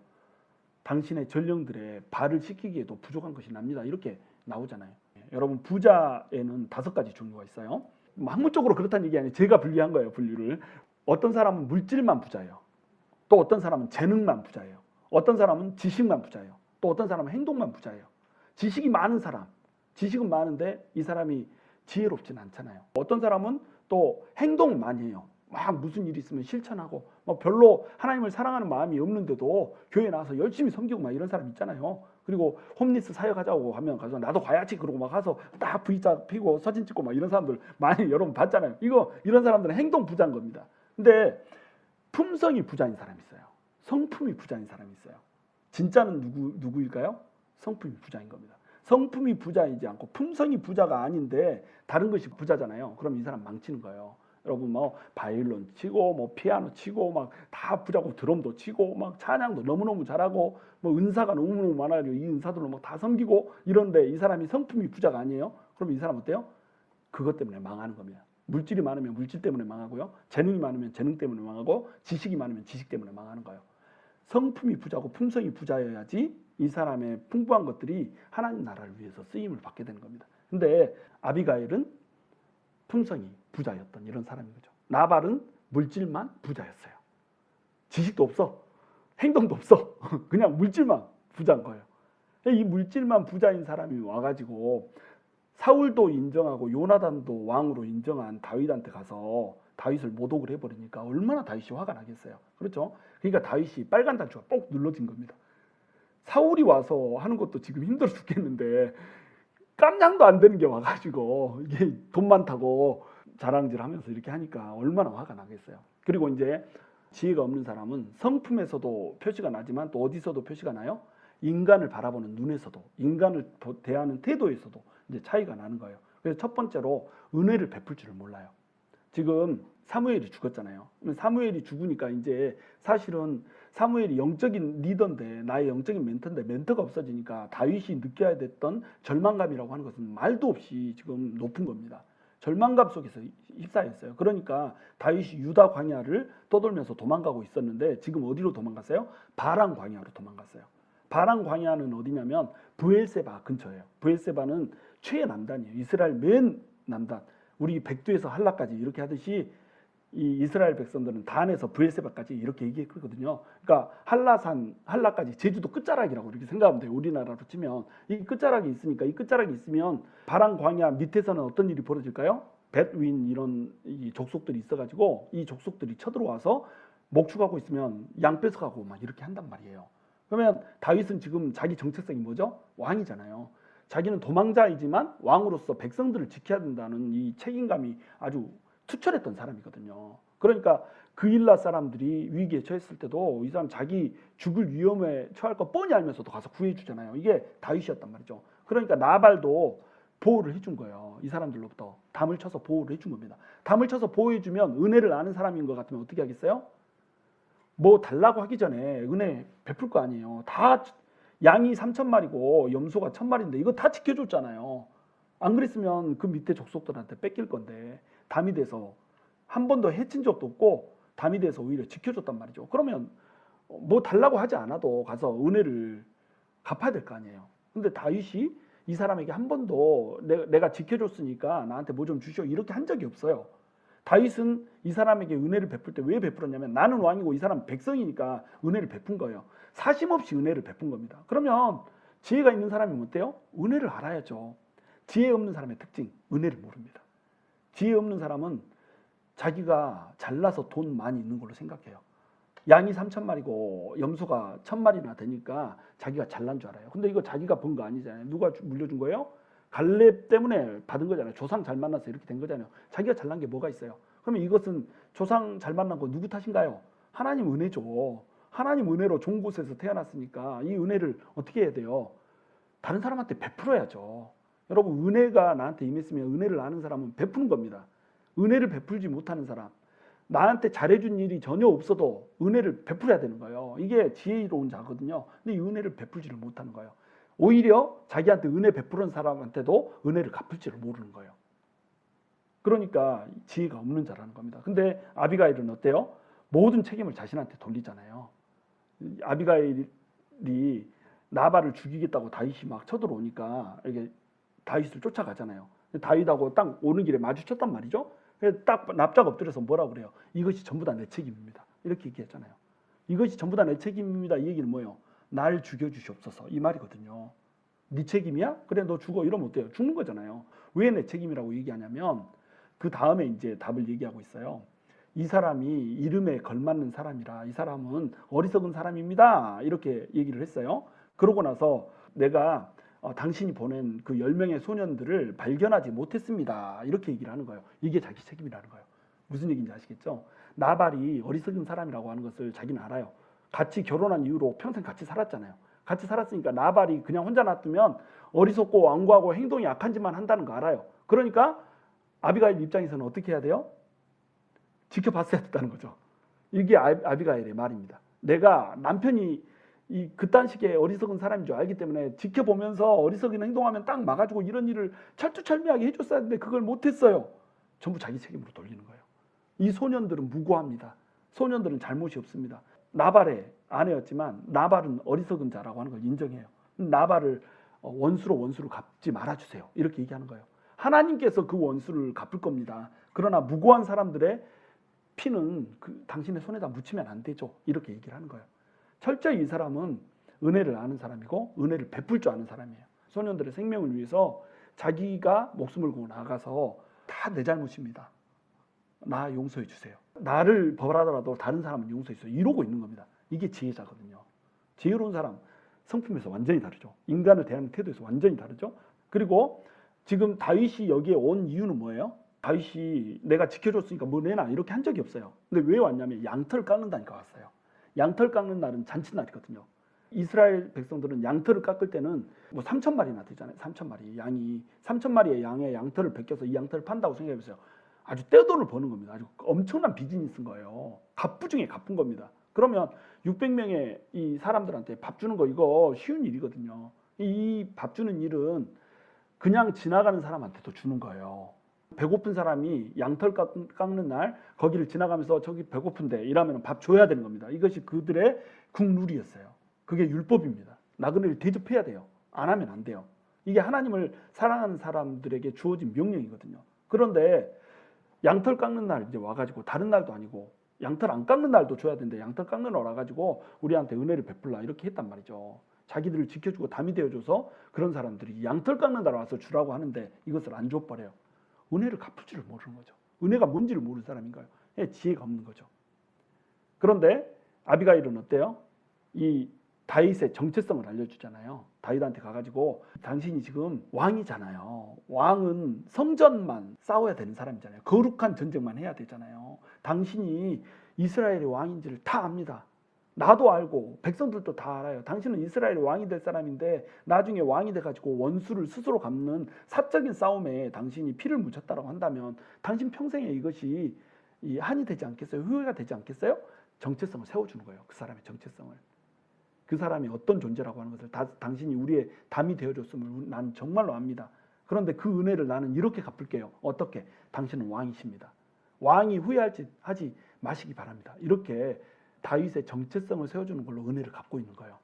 당신의 전령들의 발을 씻기기에도 부족한 것이 납니다. 이렇게 나오잖아요. 여러분 부자에는 5가지 종류가 있어요. 학문적으로 그렇다는 얘기 아니에요. 제가 분리한 거예요. 분류를. 어떤 사람은 물질만 부자예요. 또 어떤 사람은 재능만 부자예요. 어떤 사람은 지식만 부자예요. 또 어떤 사람은 행동만 부자예요. 지식이 많은 사람, 지식은 많은데 이 사람이 지혜롭진 않잖아요. 어떤 사람은 또 행동 많이 해요. 막 무슨 일이 있으면 실천하고 뭐 별로 하나님을 사랑하는 마음이 없는데도 교회 나와서 열심히 섬기고 막 이런 사람 있잖아요. 그리고 홈리스 사역하자고 하면 가서 나도 가야지 그러고 막 가서 딱 V자 피고 사진 찍고 막 이런 사람들 많이 여러분 봤잖아요. 이런 사람들은 행동 부자인 겁니다. 근데 품성이 부자인 사람이 있어요. 성품이 부자인 사람이 있어요. 진짜는 누구일까요? 성품이 부자인 겁니다. 성품이 부자이지 않고 품성이 부자가 아닌데 다른 것이 부자잖아요. 그럼 이 사람 망치는 거예요. 여러분 뭐 바이올린 치고 뭐 피아노 치고 막 다 부자고 드럼도 치고 막 찬양도 너무너무 잘하고 뭐 은사가 너무너무 많아요. 이 은사들로 막 다 섬기고 이런데 이 사람이 성품이 부자가 아니에요. 그럼 이 사람 어때요? 그것 때문에 망하는 겁니다. 물질이 많으면 물질 때문에 망하고요. 재능이 많으면 재능 때문에 망하고 지식이 많으면 지식 때문에 망하는 거예요. 성품이 부자고 품성이 부자여야지 이 사람의 풍부한 것들이 하나님 나라를 위해서 쓰임을 받게 되는 겁니다. 근데 아비가일은 품성이 부자였던 이런 사람인 거죠. 나발은 물질만 부자였어요. 지식도 없어. 행동도 없어. 그냥 물질만 부자인 거예요. 이 물질만 부자인 사람이 와가지고 사울도 인정하고 요나단도 왕으로 인정한 다윗한테 가서 다윗을 모독을 해버리니까 얼마나 다윗이 화가 나겠어요. 그렇죠? 그러니까 다윗이 빨간 단추가 꼭 눌러진 겁니다. 사울이 와서 하는 것도 지금 힘들어 죽겠는데 깜냥도 안 되는 게 와가지고 이게 돈 많다고 자랑질하면서 이렇게 하니까 얼마나 화가 나겠어요. 그리고 이제 지혜가 없는 사람은 성품에서도 표시가 나지만 또 어디서도 표시가 나요? 인간을 바라보는 눈에서도, 인간을 대하는 태도에서도 이제 차이가 나는 거예요. 그래서 첫 번째로 은혜를 베풀 줄을 몰라요. 지금 사무엘이 죽었잖아요. 사무엘이 죽으니까 이제 사실은 사무엘이 영적인 리더인데 나의 영적인 멘토인데 멘토가 없어지니까 다윗이 느껴야 됐던 절망감이라고 하는 것은 말도 없이 지금 높은 겁니다. 절망감 속에서 휩싸였어요. 그러니까 다윗이 유다 광야를 떠돌면서 도망가고 있었는데 지금 어디로 도망갔어요? 바란 광야로 도망갔어요. 바란 광야는 어디냐면 브엘세바 근처예요. 브엘세바는 최남단이에요. 이스라엘 맨 남단. 우리 백두에서 할라까지 이렇게 하듯이 이 이스라엘 백성들은 단에서 브엘세바까지 이렇게 얘기했거든요. 그러니까 한라까지 제주도 끝자락이라고 이렇게 생각하면 돼요. 우리나라로 치면 이 끝자락이 있으니까 이 끝자락이 있으면 바란 광야 밑에서는 어떤 일이 벌어질까요? 벳윈 이런 이 족속들이 있어가지고 이 족속들이 쳐들어와서 목축하고 있으면 양 뺏어가고 막 이렇게 한단 말이에요. 그러면 다윗은 지금 자기 정체성이 뭐죠? 왕이잖아요. 자기는 도망자이지만 왕으로서 백성들을 지켜야 된다는 이 책임감이 아주 투철했던 사람이거든요. 그러니까 그일라 사람들이 위기에 처했을 때도 이 사람 자기 죽을 위험에 처할 거 뻔히 알면서도 가서 구해주잖아요. 이게 다윗이었단 말이죠. 그러니까 나발도 보호를 해준 거예요. 이 사람들로부터 담을 쳐서 보호를 해준 겁니다. 담을 쳐서 보호해주면 은혜를 아는 사람인 것 같으면 어떻게 하겠어요? 뭐 달라고 하기 전에 은혜 베풀 거 아니에요. 다 양이 3,000마리고 염소가 1,000마리인데 이거 다 지켜줬잖아요. 안 그랬으면 그 밑에 족속들한테 뺏길 건데 담이 돼서 한 번도 해친 적도 없고 담이 돼서 오히려 지켜줬단 말이죠. 그러면 뭐 달라고 하지 않아도 가서 은혜를 갚아야 될 거 아니에요. 근데 다윗이 이 사람에게 한 번도 내가 지켜줬으니까 나한테 뭐 좀 주시오 이렇게 한 적이 없어요. 다윗은 이 사람에게 은혜를 베풀 때 왜 베풀었냐면 나는 왕이고 이 사람은 백성이니까 은혜를 베푼 거예요. 사심 없이 은혜를 베푼 겁니다. 그러면 지혜가 있는 사람이 어때요? 은혜를 알아야죠. 지혜 없는 사람의 특징, 은혜를 모릅니다. 지혜 없는 사람은 자기가 잘나서 돈 많이 있는 걸로 생각해요. 양이 3,000마리고 염소가 1,000마리나 되니까 자기가 잘난 줄 알아요. 근데 이거 자기가 번 거 아니잖아요. 누가 물려준 거예요? 갈렙 때문에 받은 거잖아요. 조상 잘 만나서 이렇게 된 거잖아요. 자기가 잘난 게 뭐가 있어요? 그러면 이것은 조상 잘 만난 거 누구 탓인가요? 하나님 은혜죠. 하나님 은혜로 좋은 곳에서 태어났으니까 이 은혜를 어떻게 해야 돼요? 다른 사람한테 베풀어야죠. 여러분 은혜가 나한테 임했으면 은혜를 아는 사람은 베푸는 겁니다. 은혜를 베풀지 못하는 사람, 나한테 잘해준 일이 전혀 없어도 은혜를 베풀어야 되는 거예요. 이게 지혜로운 자거든요. 근데 이 은혜를 베풀지를 못하는 거예요. 오히려 자기한테 은혜 베푸는 사람한테도 은혜를 갚을 줄을 모르는 거예요. 그러니까 지혜가 없는 자라는 겁니다. 근데 아비가일은 어때요? 모든 책임을 자신한테 돌리잖아요. 아비가일이 아비가일이 나발을 죽이겠다고 다윗이 막 쳐들어오니까 이게 다윗을 쫓아가잖아요. 다윗하고 딱 오는 길에 마주쳤단 말이죠. 그래서 딱 납작 엎드려서 뭐라고 그래요? 이것이 전부 다 내 책임입니다. 이렇게 얘기했잖아요. 이것이 전부 다 내 책임입니다. 이 얘기는 뭐예요? 날 죽여주시옵소서 이 말이거든요. 네 책임이야? 그래 너 죽어 이러면 어때요? 죽는 거잖아요. 왜 내 책임이라고 얘기하냐면 그 다음에 이제 답을 얘기하고 있어요. 이 사람이 이름에 걸맞는 사람이라 이 사람은 어리석은 사람입니다. 이렇게 얘기를 했어요. 그러고 나서 내가 당신이 보낸 그 10명의 소년들을 발견하지 못했습니다. 이렇게 얘기를 하는 거예요. 이게 자기 책임이라는 거예요. 무슨 얘기인지 아시겠죠? 나발이 어리석은 사람이라고 하는 것을 자기는 알아요. 같이 결혼한 이후로 평생 같이 살았잖아요. 같이 살았으니까 나발이 그냥 혼자 놔두면 어리석고 완고하고 행동이 약한 짓만 한다는 거 알아요. 그러니까 아비가일 입장에서는 어떻게 해야 돼요? 지켜봤어야 됐다는 거죠. 이게 아비가일의 말입니다. 내가 남편이 그딴 식의 어리석은 사람인 줄 알기 때문에 지켜보면서 어리석은 행동하면 딱 막아주고 이런 일을 철두철미하게 해줬어야 했는데 그걸 못했어요. 전부 자기 책임으로 돌리는 거예요. 이 소년들은 무고합니다. 소년들은 잘못이 없습니다. 나발의 아내였지만 나발은 어리석은 자라고 하는 걸 인정해요. 나발을 원수로 갚지 말아주세요. 이렇게 얘기하는 거예요. 하나님께서 그 원수를 갚을 겁니다. 그러나 무고한 사람들의 피는 당신의 손에다 묻히면 안 되죠. 이렇게 얘기를 하는 거예요. 철저히 이 사람은 은혜를 아는 사람이고 은혜를 베풀 줄 아는 사람이에요. 소년들의 생명을 위해서 자기가 목숨을 걸고 나가서 다 내 잘못입니다. 나 용서해 주세요. 나를 벌하더라도 다른 사람은 용서해 주세요. 이러고 있는 겁니다. 이게 지혜자거든요. 지혜로운 사람 성품에서 완전히 다르죠. 인간을 대하는 태도에서 완전히 다르죠. 그리고 지금 다윗이 여기에 온 이유는 뭐예요? 다윗이 내가 지켜줬으니까 뭐 내놔 이렇게 한 적이 없어요. 근데 왜 왔냐면 양털을 깎는다니까 왔어요. 양털 깎는 날은 잔칫날이거든요. 이스라엘 백성들은 양털을 깎을 때는 뭐 3,000마리나 되잖아요. 3,000마리 양이 3,000마리의 양의 양털을 벗겨서 이 양털을 판다고 생각해보세요. 아주 떼돈을 버는 겁니다. 아주 엄청난 비즈니스인 거예요. 갑부 중에 갑부인 겁니다. 그러면 600명의 이 사람들한테 밥 주는 거 이거 쉬운 일이거든요. 이 밥 주는 일은 그냥 지나가는 사람한테도 주는 거예요. 배고픈 사람이 양털 깎는 날 거기를 지나가면서 저기 배고픈데 이러면 밥 줘야 되는 겁니다. 이것이 그들의 국룰이었어요. 그게 율법입니다. 나그네를 대접해야 돼요. 안 하면 안 돼요. 이게 하나님을 사랑하는 사람들에게 주어진 명령이거든요. 그런데 양털 깎는 날 이제 와가지고 다른 날도 아니고 양털 안 깎는 날도 줘야 되는데 양털 깎는 날 와가지고 우리한테 은혜를 베풀라 이렇게 했단 말이죠. 자기들을 지켜주고 담이 되어줘서 그런 사람들이 양털 깎는 날 와서 주라고 하는데 이것을 안 줘버려요. 은혜를 갚을 줄을 모르는 거죠. 은혜가 뭔지를 모르는 사람인가요? 지혜가 없는 거죠. 그런데 아비가일은 어때요? 이 다윗의 정체성을 알려주잖아요. 다윗한테 가가지고 당신이 지금 왕이잖아요. 왕은 성전만 싸워야 되는 사람이잖아요. 거룩한 전쟁만 해야 되잖아요. 당신이 이스라엘의 왕인지를 다 압니다. 나도 알고 백성들도 다 알아요. 당신은 이스라엘의 왕이 될 사람인데 나중에 왕이 돼가지고 원수를 스스로 갚는 사적인 싸움에 당신이 피를 묻혔다고 한다면 당신 평생에 이것이 한이 되지 않겠어요? 후회가 되지 않겠어요? 정체성을 세워주는 거예요. 그 사람의 정체성을. 그 사람이 어떤 존재라고 하는 것을 당신이 우리의 담이 되어줬음을 나는 정말로 압니다. 그런데 그 은혜를 나는 이렇게 갚을게요. 어떻게? 당신은 왕이십니다. 왕이 후회하지 마시기 바랍니다. 이렇게 다윗의 정체성을 세워주는 걸로 은혜를 갚고 있는 거예요.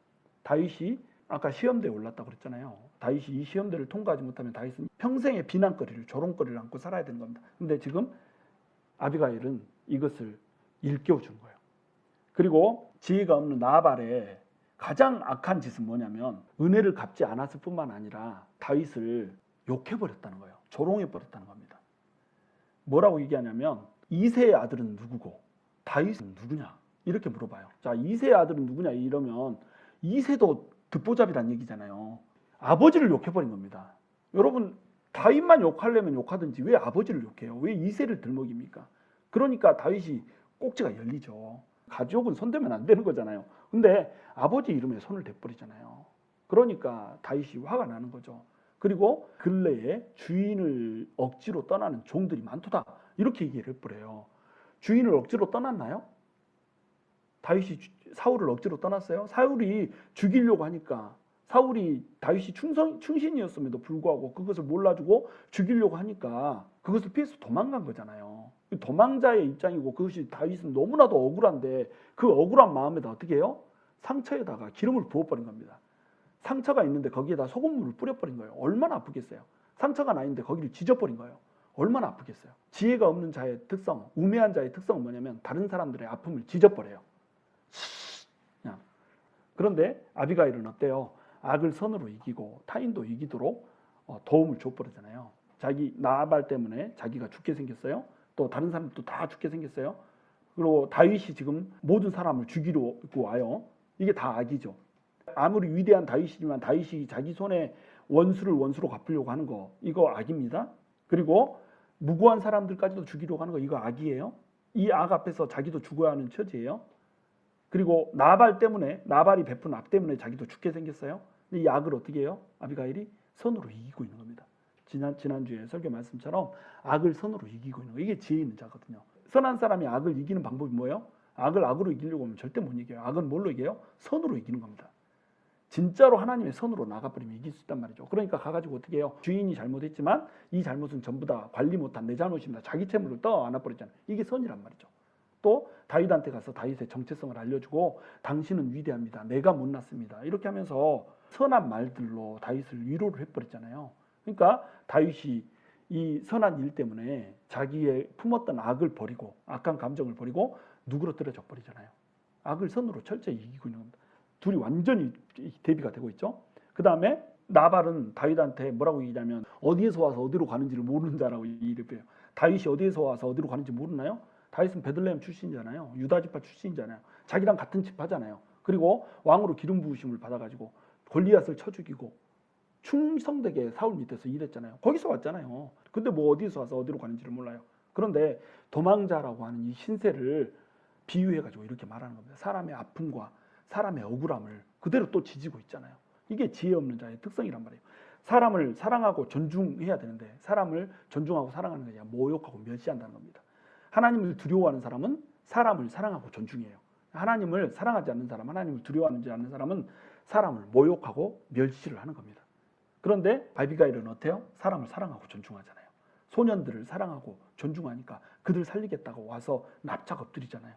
다윗이 아까 시험대에 올랐다고 그랬잖아요. 다윗이 이 시험대를 통과하지 못하면 다윗은 평생의 비난거리를 조롱거리를 안고 살아야 되는 겁니다. 근데 지금 아비가일은 이것을 일깨워주는 거예요. 그리고 지혜가 없는 나발의 가장 악한 짓은 뭐냐면 은혜를 갚지 않았을 뿐만 아니라 다윗을 욕해버렸다는 거예요. 조롱해버렸다는 겁니다. 뭐라고 얘기하냐면 이새의 아들은 누구고 다윗은 누구냐 이렇게 물어봐요. 자, 이새의 아들은 누구냐 이러면 이새도 듣보잡이란 얘기잖아요. 아버지를 욕해버린 겁니다. 여러분 다윗만 욕하려면 욕하든지 왜 아버지를 욕해요? 왜 이새를 들먹입니까? 그러니까 다윗이 꼭지가 열리죠. 가족은 손대면 안 되는 거잖아요. 근데 아버지 이름에 손을 대버리잖아요. 그러니까 다윗이 화가 나는 거죠. 그리고 근래에 주인을 억지로 떠나는 종들이 많도다 이렇게 얘기를 해버려요. 주인을 억지로 떠났나요? 다윗이 사울을 억지로 떠났어요? 사울이 죽이려고 하니까 사울이 다윗이 충신이었음에도 불구하고 그것을 몰라주고 죽이려고 하니까 그것을 피해서 도망간 거잖아요. 도망자의 입장이고 그것이 다윗은 너무나도 억울한데 그 억울한 마음에다 어떻게 해요? 상처에다가 기름을 부어버린 겁니다. 상처가 있는데 거기에다 소금물을 뿌려버린 거예요. 얼마나 아프겠어요. 상처가 나 있는데 거기를 지져버린 거예요. 얼마나 아프겠어요. 지혜가 없는 자의 특성, 우매한 자의 특성은 뭐냐면 다른 사람들의 아픔을 지져버려요. 그냥. 그런데 아비가일은 어때요? 악을 선으로 이기고 타인도 이기도록 도움을 줘버리잖아요. 자기 나발 때문에 자기가 죽게 생겼어요. 또 다른 사람들도 다 죽게 생겼어요. 그리고 다윗이 지금 모든 사람을 죽이러 와요. 이게 다 악이죠. 아무리 위대한 다윗이지만 다윗이 자기 손에 원수를 원수로 갚으려고 하는 거 이거 악입니다. 그리고 무고한 사람들까지도 죽이려고 하는 거 이거 악이에요. 이 악 앞에서 자기도 죽어야 하는 처지예요. 그리고 나발이 베푼 악 때문에 자기도 죽게 생겼어요. 근데 이 악을 어떻게 해요? 아비가일이 선으로 이기고 있는 겁니다. 지난주에 설교 말씀처럼 악을 선으로 이기고 있는 거 이게 지혜 있는 자거든요. 선한 사람이 악을 이기는 방법이 뭐예요? 악을 악으로 이기려고 하면 절대 못 이겨요. 악은 뭘로 이겨요? 선으로 이기는 겁니다. 진짜로 하나님의 선으로 나가버리면 이길 수 있단 말이죠. 그러니까 가가지고 어떻게 해요? 주인이 잘못했지만 이 잘못은 전부 다 관리 못한 내 잘못입니다. 자기 채무를 떠안아버리잖아요. 이게 선이란 말이죠. 또 다윗한테 가서 다윗의 정체성을 알려주고 당신은 위대합니다. 내가 못났습니다. 이렇게 하면서 선한 말들로 다윗을 위로를 해버렸잖아요. 그러니까 다윗이 이 선한 일 때문에 자기의 품었던 악을 버리고 악한 감정을 버리고 누그러뜨려져 버리잖아요. 악을 선으로 철저히 이기고 있는 겁니다. 둘이 완전히 대비가 되고 있죠. 그 다음에 나발은 다윗한테 뭐라고 얘기하냐면 어디에서 와서 어디로 가는지를 모르는 자라고 얘기를 해요. 다윗이 어디에서 와서 어디로 가는지 모르나요? 다윗은 베들레헴 출신이잖아요. 유다 지파 출신이잖아요. 자기랑 같은 집 하잖아요. 그리고 왕으로 기름 부으심을 받아가지고 골리앗을 쳐 죽이고 충성되게 사울 밑에서 일했잖아요. 거기서 왔잖아요. 근데 뭐 어디서 와서 어디로 가는지를 몰라요. 그런데 도망자라고 하는 이 신세를 비유해가지고 이렇게 말하는 겁니다. 사람의 아픔과 사람의 억울함을 그대로 또 지지고 있잖아요. 이게 지혜 없는 자의 특성이란 말이에요. 사람을 사랑하고 존중해야 되는데 사람을 존중하고 사랑하는 게 아니라 모욕하고 멸시한다는 겁니다. 하나님을 두려워하는 사람은 사람을 사랑하고 존중해요. 하나님을 사랑하지 않는 사람, 하나님을 두려워하지 않는 사람은 사람을 모욕하고 멸시를 하는 겁니다. 그런데 아비가일은 어때요? 사람을 사랑하고 존중하잖아요. 소년들을 사랑하고 존중하니까 그들 살리겠다고 와서 납작 엎드리잖아요.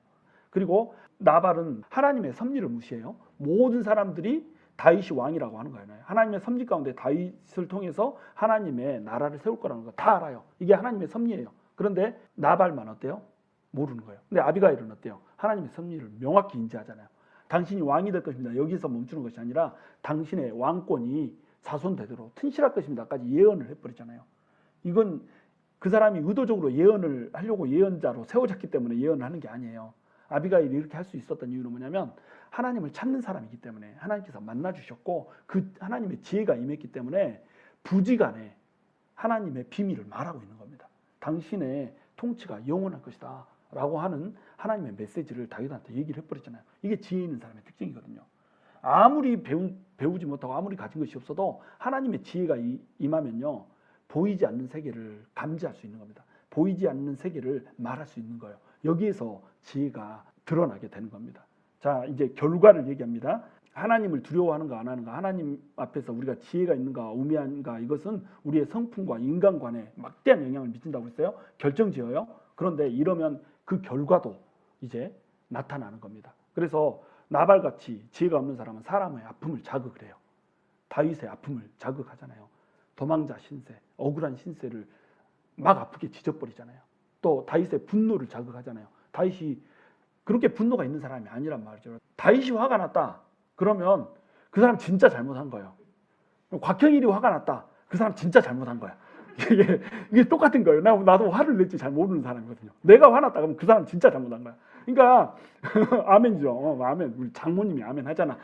그리고 나발은 하나님의 섭리를 무시해요. 모든 사람들이 다윗이 왕이라고 하는 거예요. 하나님의 섭리 가운데 다윗을 통해서 하나님의 나라를 세울 거라는 거 다 알아요. 이게 하나님의 섭리예요. 그런데 나발만 어때요? 모르는 거예요. 근데 아비가일은 어때요? 하나님의 섭리를 명확히 인지하잖아요. 당신이 왕이 될 것입니다. 여기서 멈추는 것이 아니라 당신의 왕권이 자손 대대로 튼실할 것입니다까지 예언을 해버리잖아요. 이건 그 사람이 의도적으로 예언을 하려고 예언자로 세워졌기 때문에 예언을 하는 게 아니에요. 아비가일이 이렇게 할 수 있었던 이유는 뭐냐면 하나님을 찾는 사람이기 때문에 하나님께서 만나주셨고 그 하나님의 지혜가 임했기 때문에 부지간에 하나님의 비밀을 말하고 있는 겁니다. 당신의 통치가 영원할 것이다 라고 하는 하나님의 메시지를 다윗한테 얘기를 해버렸잖아요. 이게 지혜 있는 사람의 특징이거든요. 아무리 배우지 못하고 아무리 가진 것이 없어도 하나님의 지혜가 임하면요 보이지 않는 세계를 감지할 수 있는 겁니다. 보이지 않는 세계를 말할 수 있는 거예요. 여기에서 지혜가 드러나게 되는 겁니다. 자, 이제 결과를 얘기합니다. 하나님을 두려워하는가 안 하는가, 하나님 앞에서 우리가 지혜가 있는가 우매한가, 이것은 우리의 성품과 인간관에 막대한 영향을 미친다고 했어요. 결정지어요. 그런데 이러면 그 결과도 이제 나타나는 겁니다. 그래서 나발같이 지혜가 없는 사람은 사람의 아픔을 자극을 해요. 다윗의 아픔을 자극하잖아요. 도망자 신세, 억울한 신세를 막 아프게 지져버리잖아요. 또 다윗의 분노를 자극하잖아요. 다윗이 그렇게 분노가 있는 사람이 아니란 말이죠. 다윗이 화가 났다. 그러면 그 사람 진짜 잘못한 거예요. 곽형일이 화가 났다. 그 사람 진짜 잘못한 거야. 이게 똑같은 거예요. 나도 화를 낼지 잘 모르는 사람이거든요. 내가 화났다 그러면 그 사람 진짜 잘못한 거야. 그러니까 아멘이죠. 아멘. 우리 장모님이 아멘 하잖아.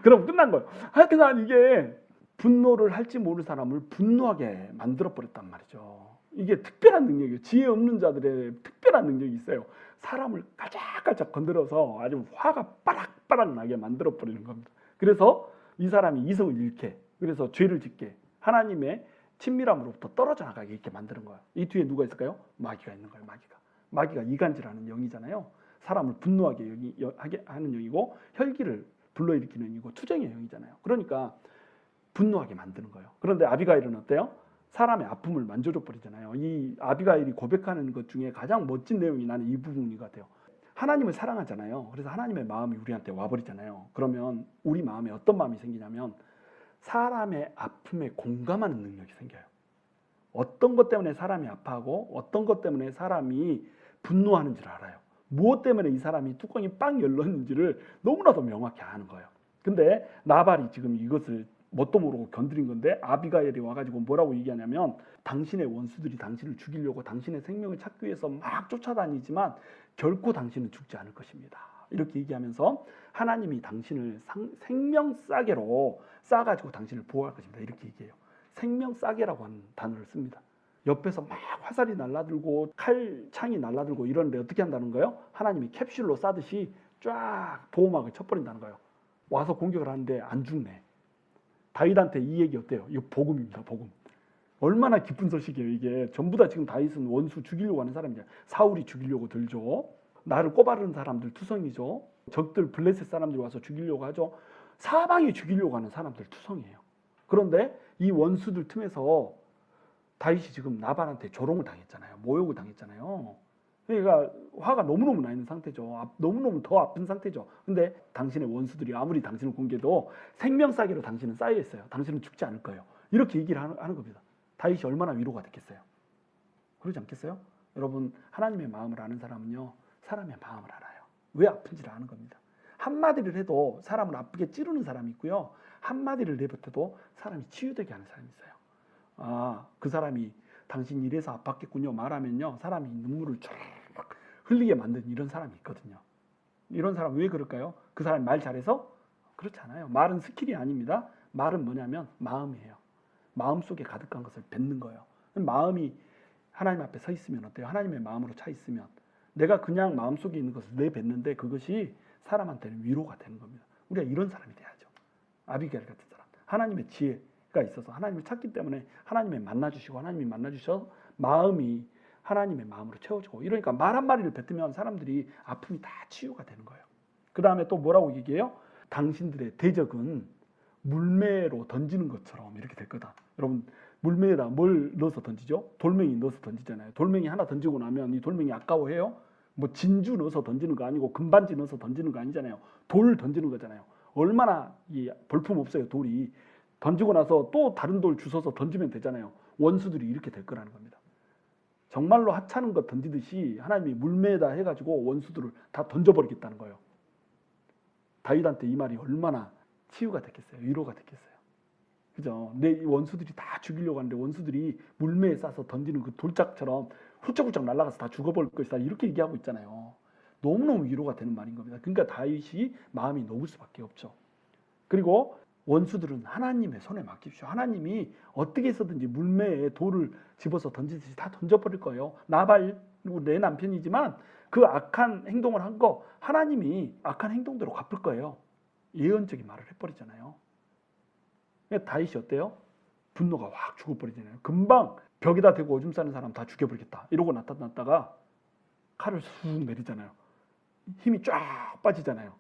그럼 끝난 거예요. 하여튼 이게 분노를 할지 모르는 사람을 분노하게 만들어 버렸단 말이죠. 이게 특별한 능력이에요. 지혜 없는 자들의 특별한 능력이 있어요. 사람을 깔짝깔짝 건드려서 아주 화가 빠락빠락 나게 만들어 버리는 겁니다. 그래서 이 사람이 이성을 잃게, 그래서 죄를 짓게, 하나님의 친밀함으로부터 떨어져 나가게 이렇게 만드는 거예요. 이 뒤에 누가 있을까요? 마귀가 있는 거예요. 마귀가 이간질하는 영이잖아요. 사람을 분노하게 하게 하는 영이고 혈기를 불러일으키는 영이고 투정의 영이잖아요. 그러니까 분노하게 만드는 거예요. 그런데 아비가일은 어때요? 사람의 아픔을 만져줘 버리잖아요. 이 아비가일이 고백하는 것 중에 가장 멋진 내용이 나는 이 부분인 것 같아요. 하나님을 사랑하잖아요. 그래서 하나님의 마음이 우리한테 와버리잖아요. 그러면 우리 마음에 어떤 마음이 생기냐면 사람의 아픔에 공감하는 능력이 생겨요. 어떤 것 때문에 사람이 아파하고 어떤 것 때문에 사람이 분노하는지를 알아요. 무엇 때문에 이 사람이 뚜껑이 빵 열렸는지를 너무나도 명확히 아는 거예요. 근데 나발이 지금 이것을 뭣도 모르고 건드린 건데 아비가일이 와가지고 뭐라고 얘기하냐면 당신의 원수들이 당신을 죽이려고 당신의 생명을 찾기 위해서 막 쫓아다니지만 결코 당신은 죽지 않을 것입니다. 이렇게 얘기하면서 하나님이 당신을 생명 싸개로 싸가지고 당신을 보호할 것입니다. 이렇게 얘기해요. 생명 싸개라고 하는 단어를 씁니다. 옆에서 막 화살이 날라들고 칼창이 날라들고 이러는데 어떻게 한다는 거예요? 하나님이 캡슐로 싸듯이 쫙 보호막을 쳐버린다는 거예요. 와서 공격을 하는데 안 죽네. 다윗한테 이 얘기 어때요? 이거 복음입니다. 복음. 얼마나 기쁜 소식이에요. 이게 전부 다 지금 다윗은 원수 죽이려고 하는 사람이잖아요. 사울이 죽이려고 들죠. 나를 꼬바르는 사람들 투성이죠. 적들 블레셋 사람들이 와서 죽이려고 하죠. 사방이 죽이려고 하는 사람들 투성이에요. 그런데 이 원수들 틈에서 다윗이 지금 나발한테 조롱을 당했잖아요. 모욕을 당했잖아요. 그러니까 화가 너무너무 나 있는 상태죠. 너무너무 더 아픈 상태죠. 근데 당신의 원수들이 아무리 당신을 공개도 생명 싸개로 당신은 쌓여 있어요. 당신은 죽지 않을 거예요. 이렇게 얘기를 하는 겁니다. 다윗이 얼마나 위로가 됐겠어요? 그러지 않겠어요? 여러분, 하나님의 마음을 아는 사람은요, 사람의 마음을 알아요. 왜 아픈지를 아는 겁니다. 한마디를 해도 사람을 아프게 찌르는 사람이 있고요, 한마디를 내뱉어도 사람이 치유되게 하는 사람이 있어요. 아, 그 사람이 당신 이래서 아팠겠군요 말하면요, 사람이 눈물을 쫙 흘리게 만든 이런 사람이 있거든요. 이런 사람 왜 그럴까요? 그 사람이 말 잘해서? 그렇지 않아요. 말은 스킬이 아닙니다. 말은 뭐냐면 마음이에요. 마음 속에 가득한 것을 뱉는 거예요. 마음이 하나님 앞에 서 있으면 어때요? 하나님의 마음으로 차 있으면 내가 그냥 마음 속에 있는 것을 내뱉는데 그것이 사람한테는 위로가 되는 겁니다. 우리가 이런 사람이 돼야죠. 아비게일 같은 사람. 하나님의 지혜가 있어서 하나님을 찾기 때문에 하나님이 만나주시고 하나님이 만나주셔서 마음이 하나님의 마음으로 채워지고, 이러니까 말 한마디를 뱉으면 사람들이 아픔이 다 치유가 되는 거예요. 그 다음에 또 뭐라고 얘기해요? 당신들의 대적은 물매로 던지는 것처럼 이렇게 될 거다. 여러분, 물매에다 뭘 넣어서 던지죠? 돌멩이 넣어서 던지잖아요. 돌멩이 하나 던지고 나면 이 돌멩이 아까워해요? 뭐 진주 넣어서 던지는 거 아니고 금반지 넣어서 던지는 거 아니잖아요. 돌 던지는 거잖아요. 얼마나 이 볼품 없어요, 돌이. 던지고 나서 또 다른 돌 주워서 던지면 되잖아요. 원수들이 이렇게 될 거라는 겁니다. 정말로 하찮은 것 던지듯이 하나님이 물매에다 해가지고 원수들을 다 던져버리겠다는 거예요. 다윗한테 이 말이 얼마나 치유가 됐겠어요. 위로가 됐겠어요. 그죠? 내 원수들이 다 죽이려고 하는데 원수들이 물매에 싸서 던지는 그 돌짝처럼 훌쩍훌쩍 날아가서 다 죽어버릴 것이다. 이렇게 얘기하고 있잖아요. 너무너무 위로가 되는 말인 겁니다. 그러니까 다윗이 마음이 녹을 수밖에 없죠. 그리고 원수들은 하나님의 손에 맡깁시오. 하나님이 어떻게 해서든지 물매에 돌을 집어서 던지듯이 다 던져버릴 거예요. 나발, 내 남편이지만 그 악한 행동을 한 거 하나님이 악한 행동대로 갚을 거예요. 예언적인 말을 해버리잖아요. 다윗이 어때요? 분노가 확 죽어버리잖아요. 금방 벽에다 대고 오줌 싸는 사람 다 죽여버리겠다 이러고 나타났다가 칼을 쑥 내리잖아요. 힘이 쫙 빠지잖아요.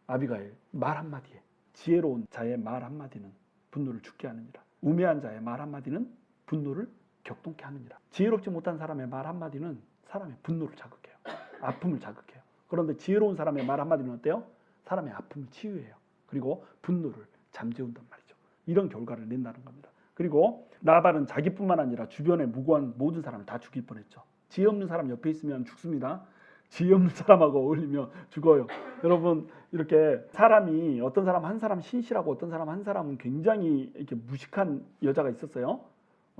아비가일 말 한마디에, 지혜로운 자의 말 한마디는 분노를 죽게 하느니라. 우매한 자의 말 한마디는 분노를 격동케 하느니라. 지혜롭지 못한 사람의 말 한마디는 사람의 분노를 자극해요. 아픔을 자극해요. 그런데 지혜로운 사람의 말 한마디는 어때요? 사람의 아픔을 치유해요. 그리고 분노를 잠재운단 말이죠. 이런 결과를 낸다는 겁니다. 그리고 나발은 자기뿐만 아니라 주변에 무고한 모든 사람을 다 죽일 뻔했죠. 지혜 없는 사람 옆에 있으면 죽습니다. 지혜 없는 사람하고 어울리면 죽어요. 여러분, 이렇게 사람이 어떤 사람 한 사람 신실하고 어떤 사람 한 사람은 굉장히 이렇게 무식한 여자가 있었어요.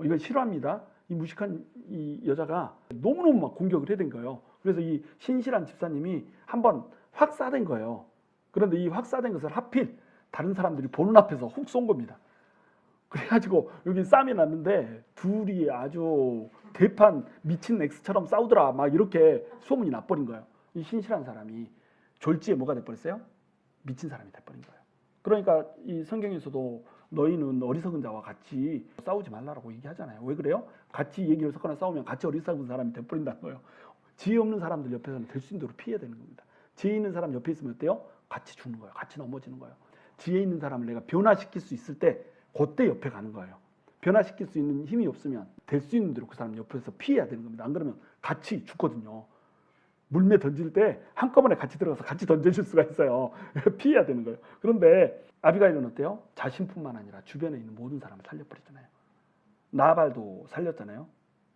이걸 싫어합니다. 이 무식한 이 여자가 너무너무 막 공격을 해댄 거예요. 그래서 이 신실한 집사님이 한번 확 싸댄 거예요. 그런데 이 확 싸댄 것을 하필 다른 사람들이 보는 앞에서 훅 쏜 겁니다. 그래가지고 여기 싸움이 났는데 둘이 아주 대판 미친 엑스처럼 싸우더라 막 이렇게 소문이 나버린 거예요. 이 신실한 사람이 졸지에 뭐가 돼버렸어요? 미친 사람이 돼버린 거예요. 그러니까 이 성경에서도 너희는 어리석은 자와 같이 싸우지 말라라고 얘기하잖아요. 왜 그래요? 같이 얘기를 섞거나 싸우면 같이 어리석은 사람이 돼버린다는 거예요. 지혜 없는 사람들 옆에서는 될 수 있는 대로 피해야 되는 겁니다. 지혜 있는 사람 옆에 있으면 어때요? 같이 죽는 거예요. 같이 넘어지는 거예요. 지혜 있는 사람을 내가 변화시킬 수 있을 때 그때 옆에 가는 거예요. 변화시킬 수 있는 힘이 없으면 될 수 있는 대로 그 사람 옆에서 피해야 되는 겁니다. 안 그러면 같이 죽거든요. 물매 던질 때 한꺼번에 같이 들어가서 같이 던져줄 수가 있어요. 피해야 되는 거예요. 그런데 아비가일은 어때요? 자신뿐만 아니라 주변에 있는 모든 사람을 살려버리잖아요. 나발도 살렸잖아요.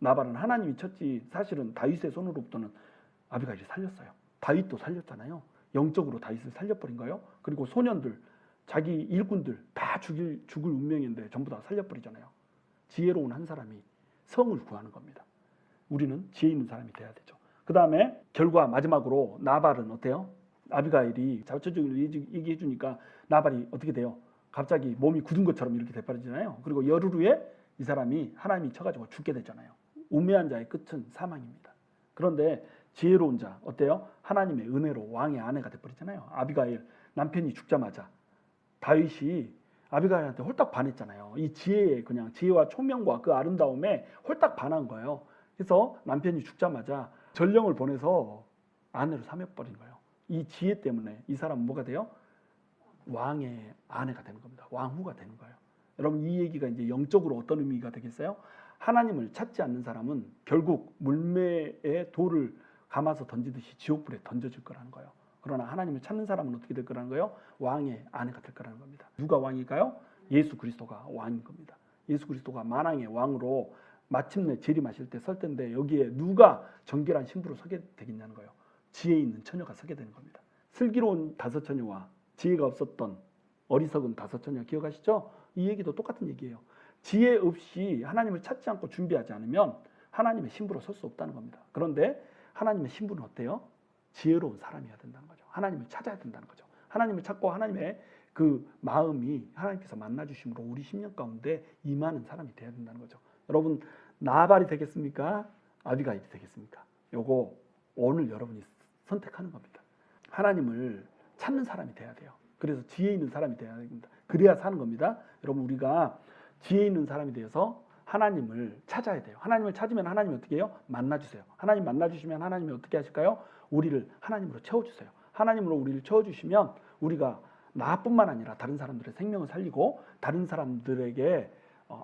나발은 하나님이 쳤지 사실은 다윗의 손으로부터는 아비가일이 살렸어요. 다윗도 살렸잖아요. 영적으로 다윗을 살려버린 거예요. 그리고 소년들, 자기 일꾼들 다 죽을 운명인데 전부 다 살려버리잖아요. 지혜로운 한 사람이 성을 구하는 겁니다. 우리는 지혜 있는 사람이 돼야 되죠. 그 다음에 결과 마지막으로 나발은 어때요? 아비가일이 자초적으로 얘기해 주니까 나발이 어떻게 돼요? 갑자기 몸이 굳은 것처럼 이렇게 돼버리잖아요. 그리고 열흘 후에 이 사람이 하나님이 쳐가지고 죽게 되잖아요. 우매한 자의 끝은 사망입니다. 그런데 지혜로운 자 어때요? 하나님의 은혜로 왕의 아내가 돼버리잖아요. 아비가일 남편이 죽자마자 다윗이 아비가일한테 홀딱 반했잖아요. 이 지혜에 그냥 지혜와 총명과 그 아름다움에 홀딱 반한 거예요. 그래서 남편이 죽자마자 전령을 보내서 아내로 삼여버린 거예요. 이 지혜 때문에 이 사람은 뭐가 돼요? 왕의 아내가 되는 겁니다. 왕후가 되는 거예요. 여러분 이 얘기가 이제 영적으로 어떤 의미가 되겠어요? 하나님을 찾지 않는 사람은 결국 물매에 돌을 감아서 던지듯이 지옥불에 던져질 거라는 거예요. 그러나 하나님을 찾는 사람은 어떻게 될 거라는 거예요? 왕의 아내가 될 거라는 겁니다. 누가 왕일까요? 예수 그리스도가 왕인 겁니다. 예수 그리스도가 만왕의 왕으로 마침내 재림하실 때 설 텐데 여기에 누가 정결한 신부로 서게 되겠냐는 거예요. 지혜 있는 처녀가 서게 되는 겁니다. 슬기로운 다섯 처녀와 지혜가 없었던 어리석은 다섯 처녀 기억하시죠? 이 얘기도 똑같은 얘기예요. 지혜 없이 하나님을 찾지 않고 준비하지 않으면 하나님의 신부로 설 수 없다는 겁니다. 그런데 하나님의 신부는 어때요? 지혜로운 사람이어야 된다는 거죠. 하나님을 찾아야 된다는 거죠. 하나님을 찾고 하나님의 그 마음이 하나님께서 만나주심으로 우리 심령 가운데 임하는 사람이 돼야 된다는 거죠. 여러분 나발이 되겠습니까? 아비가일이 되겠습니까? 요거 오늘 여러분이 선택하는 겁니다. 하나님을 찾는 사람이 돼야 돼요. 그래서 지혜 있는 사람이 돼야 됩니다. 그래야 사는 겁니다. 여러분 우리가 지혜 있는 사람이 되어서 하나님을 찾아야 돼요. 하나님을 찾으면 하나님이 어떻게 해요? 만나주세요. 하나님 만나주시면 하나님이 어떻게 하실까요? 우리를 하나님으로 채워주세요. 하나님으로 우리를 채워주시면 우리가 나뿐만 아니라 다른 사람들의 생명을 살리고 다른 사람들에게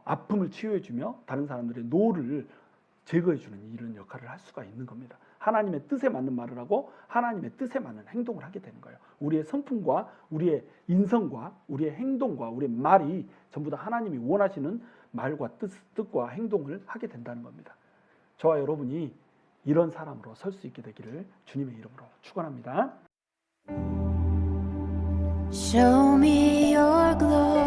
아픔을 치유해주며 다른 사람들의 노를 제거해주는 이런 역할을 할 수가 있는 겁니다. 하나님의 뜻에 맞는 말을 하고 하나님의 뜻에 맞는 행동을 하게 되는 거예요. 우리의 성품과 우리의 인성과 우리의 행동과 우리의 말이 전부 다 하나님이 원하시는 말과 뜻과 행동을 하게 된다는 겁니다. 저와 여러분이 이런 사람으로 설 수 있게 되기를 주님의 이름으로 축원합니다. Show me your glory.